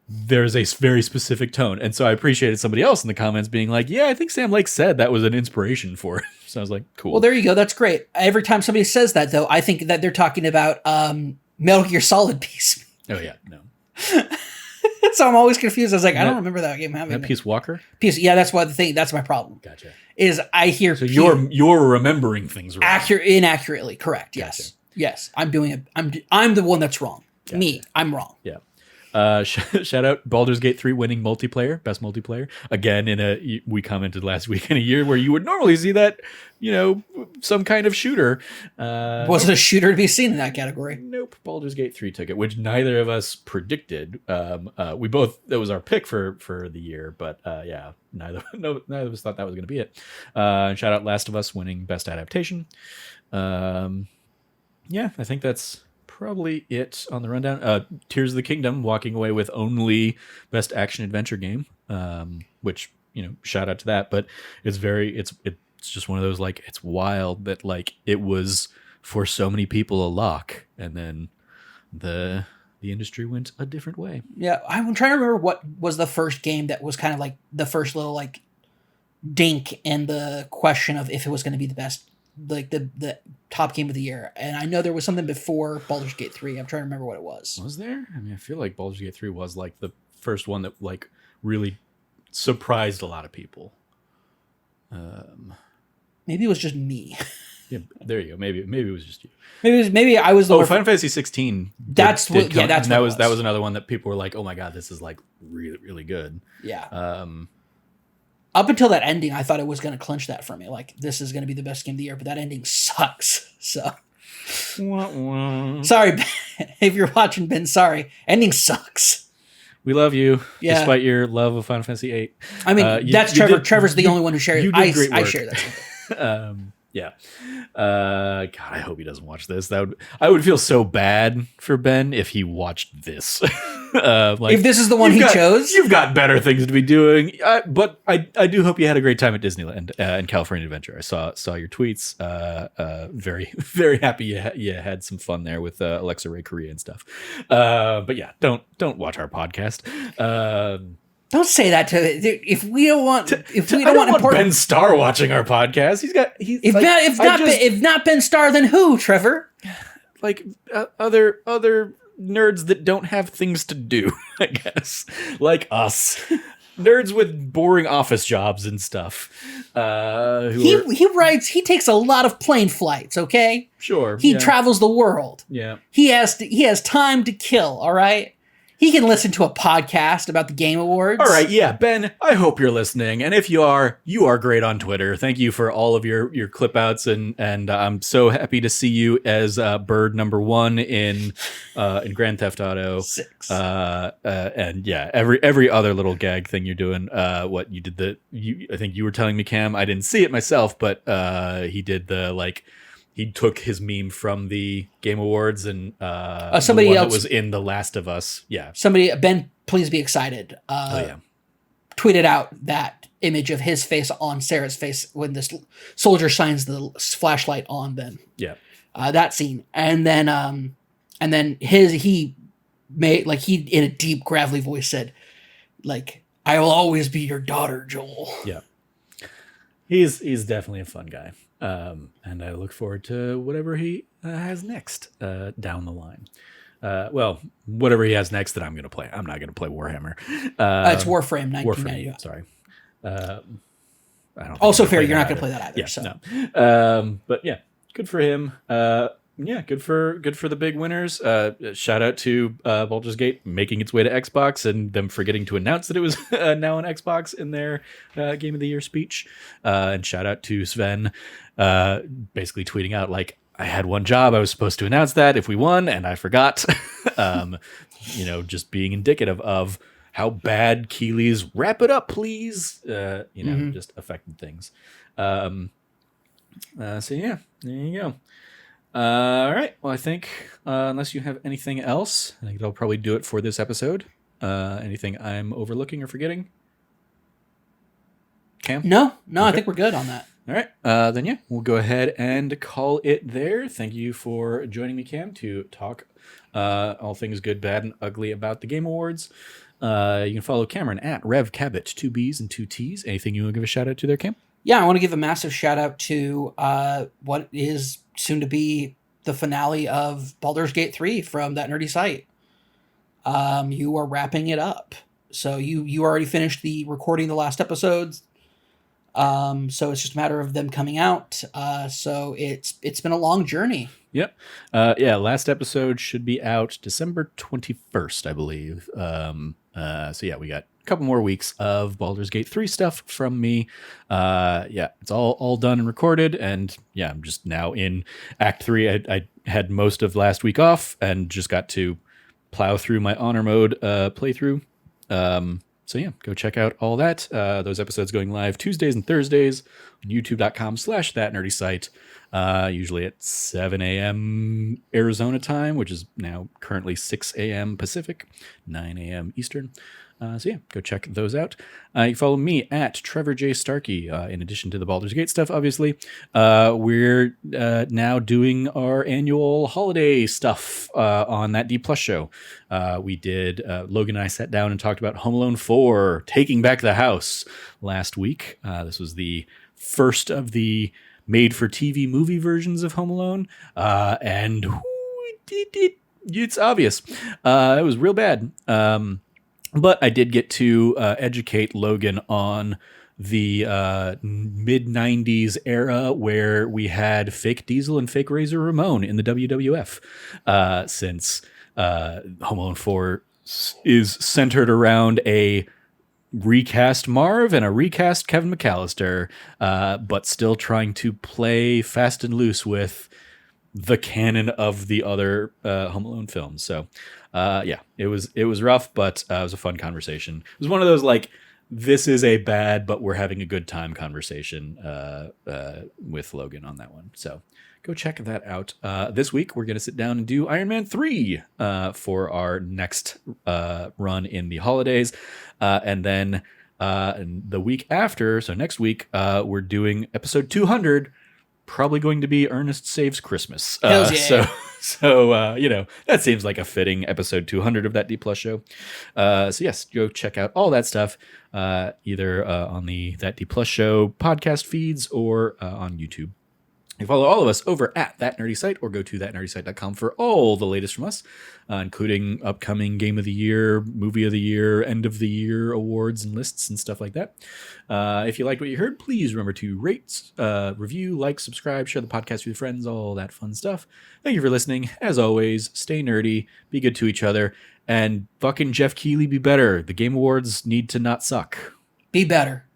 there's a very specific tone. And so I appreciated somebody else in the comments being like, yeah, I think Sam Lake said that was an inspiration for it. So I was like, cool. Well, there you go. That's great. Every time somebody says that, though, I think that they're talking about Metal Gear Solid Peace. Oh, yeah, no. So I'm always confused. I was like, I don't remember that game having That Peace Walker? Peace. Yeah, that's what the thing. That's my problem. Gotcha. Is I hear So you're remembering things wrong. inaccurately. Correct. Yes. Gotcha. Yes. I'm doing it. I'm the one that's wrong. Gotcha. Me. I'm wrong. Yeah. Shout out Baldur's Gate 3 winning multiplayer, best multiplayer. Again, we commented last week in a year where you would normally see that, some kind of shooter. Was it a shooter to be seen in that category? Nope. Baldur's Gate 3 took it, which neither of us predicted. We both, that was our pick for the year, but yeah, neither of us thought that was going to be it. Shout out Last of Us winning best adaptation. Yeah, I think that's probably it on the rundown. Tears of the Kingdom walking away with only best action adventure game, which, shout out to that, but it's just one of those, like, it's wild that like it was for so many people a lock, and then the industry went a different way. Yeah, I'm trying to remember what was the first game that was kind of like the first little like dink in the question of if it was going to be the best, like the top game of the year. And I know there was something before Baldur's Gate 3. I'm trying to remember what it was. Was there? I mean, I feel like Baldur's Gate 3 was like the first one that like really surprised a lot of people. Maybe it was just me. Yeah, there you go. Maybe it was just you. Maybe I was the one. Final Fantasy 16. That's what that was another one that people were like, "Oh my god, this is like really really good." Yeah. Up until that ending, I thought it was going to clinch that for me. Like, this is going to be the best game of the year, but that ending sucks. So, sorry, Ben. If you're watching, Ben. Sorry, ending sucks. We love you, Yeah. Despite your love of Final Fantasy VIII. I mean, that's Trevor. Trevor's the only one who shares. You did great work. I share that. Yeah. God, I hope he doesn't watch this. I would feel so bad for Ben if he watched this. Like, if this is the one he chose, you've got better things to be doing. But I do hope you had a great time at Disneyland and California Adventure. I saw your tweets. Very very happy you had some fun there with Alexa Ray Korea and stuff. But yeah, don't watch our podcast. don't say that to. If we don't want, I don't want Ben Starr watching our podcast. If not Ben Starr, then who? Trevor? Like other nerds that don't have things to do, I guess, like us, nerds with boring office jobs and stuff. He writes. He takes a lot of plane flights. Okay, sure. He travels the world. Yeah, he has time to kill. All right. He can listen to a podcast about the Game Awards. All right, yeah, Ben, I hope you're listening. And if you are great on Twitter. Thank you for all of your clip outs, and I'm so happy to see you as bird number 1 in Grand Theft Auto 6. And yeah, every other little gag thing you're doing. What you did I think you were telling me, Cam. I didn't see it myself, but he did the like. He took his meme from the Game Awards and somebody the one else that was in The Last of Us. Yeah. Ben, please be excited. Tweeted out that image of his face on Sarah's face when this soldier shines the flashlight on them. Yeah. That scene. And then he made, like, he in a deep gravelly voice said, like, I will always be your daughter, Joel. Yeah. He's definitely a fun guy. And I look forward to whatever he has next down the line. Well, whatever he has next that I'm going to play. I'm not going to play Warhammer. It's Warframe 1990. Warframe, sorry. I don't. Also think fair, I'm you're gonna not going to play that either. Yeah, So no. But yeah, good for him. Yeah, good for the big winners. Shout out to Baldur's Gate making its way to Xbox and them forgetting to announce that it was now on Xbox in their Game of the Year speech. And shout out to Sven, basically tweeting out like, I had one job. I was supposed to announce that if we won, and I forgot. Just being indicative of how bad Keeley's "wrap it up, please," just affected things. So yeah, there you go. All right. Well, I think unless you have anything else, I think that'll probably do it for this episode. Anything I'm overlooking or forgetting? Cam? No, okay. I think we're good on that. All right. Then yeah, we'll go ahead and call it there. Thank you for joining me, Cam, to talk all things good, bad, and ugly about the Game Awards. You can follow Cameron at RevCabot, 2 B's and 2 T's. Anything you want to give a shout out to there, Cam? Yeah, I want to give a massive shout out to what is soon to be the finale of Baldur's Gate 3 from That Nerdy Site. You are wrapping it up. So you already finished the recording the last episodes. So it's just a matter of them coming out. So it's been a long journey. Yep. Last episode should be out December 21st, I believe. So yeah, we got a couple more weeks of Baldur's Gate 3 stuff from me. It's all done and recorded, and yeah, I'm just now in Act 3. I had most of last week off and just got to plow through my honor mode playthrough. So yeah, go check out all that. Those episodes going live Tuesdays and Thursdays on youtube.com/thatnerdysite. Usually at 7 a.m. Arizona time, which is now currently 6 a.m. Pacific, 9 a.m. Eastern. So yeah, go check those out. You can follow me at Trevor J. Starkey. In addition to the Baldur's Gate stuff, obviously, we're now doing our annual holiday stuff on that D Plus show. We did, Logan and I sat down and talked about Home Alone 4, Taking Back the House last week. This was the first of the made-for-TV movie versions of Home Alone, and it's obvious. It was real bad. But I did get to educate Logan on the mid-90s era where we had fake Diesel and fake Razor Ramon in the WWF, since Home Alone 4 is centered around a recast Marv and a recast Kevin McAllister, but still trying to play fast and loose with the canon of the other Home Alone films. So it was rough, but it was a fun conversation. It was one of those like, this is a bad but we're having a good time conversation with Logan on that one. So go check that out. This week we're going to sit down and do Iron Man 3 for our next run in the holidays, and then the week after, so next week, we're doing episode 200. Probably going to be Ernest Saves Christmas. Hells yeah. So that seems like a fitting episode 200 of that D Plus show. So yes, go check out all that stuff, either on the That D Plus show podcast feeds or on YouTube. You follow all of us over at That Nerdy Site, or go to thatnerdysite.com for all the latest from us, including upcoming Game of the Year, Movie of the Year, End of the Year awards and lists and stuff like that. If you liked what you heard, please remember to rate, review, like, subscribe, share the podcast with your friends, all that fun stuff. Thank you for listening. As always, stay nerdy, be good to each other, and fucking Geoff Keighley be better. The Game Awards need to not suck. Be better.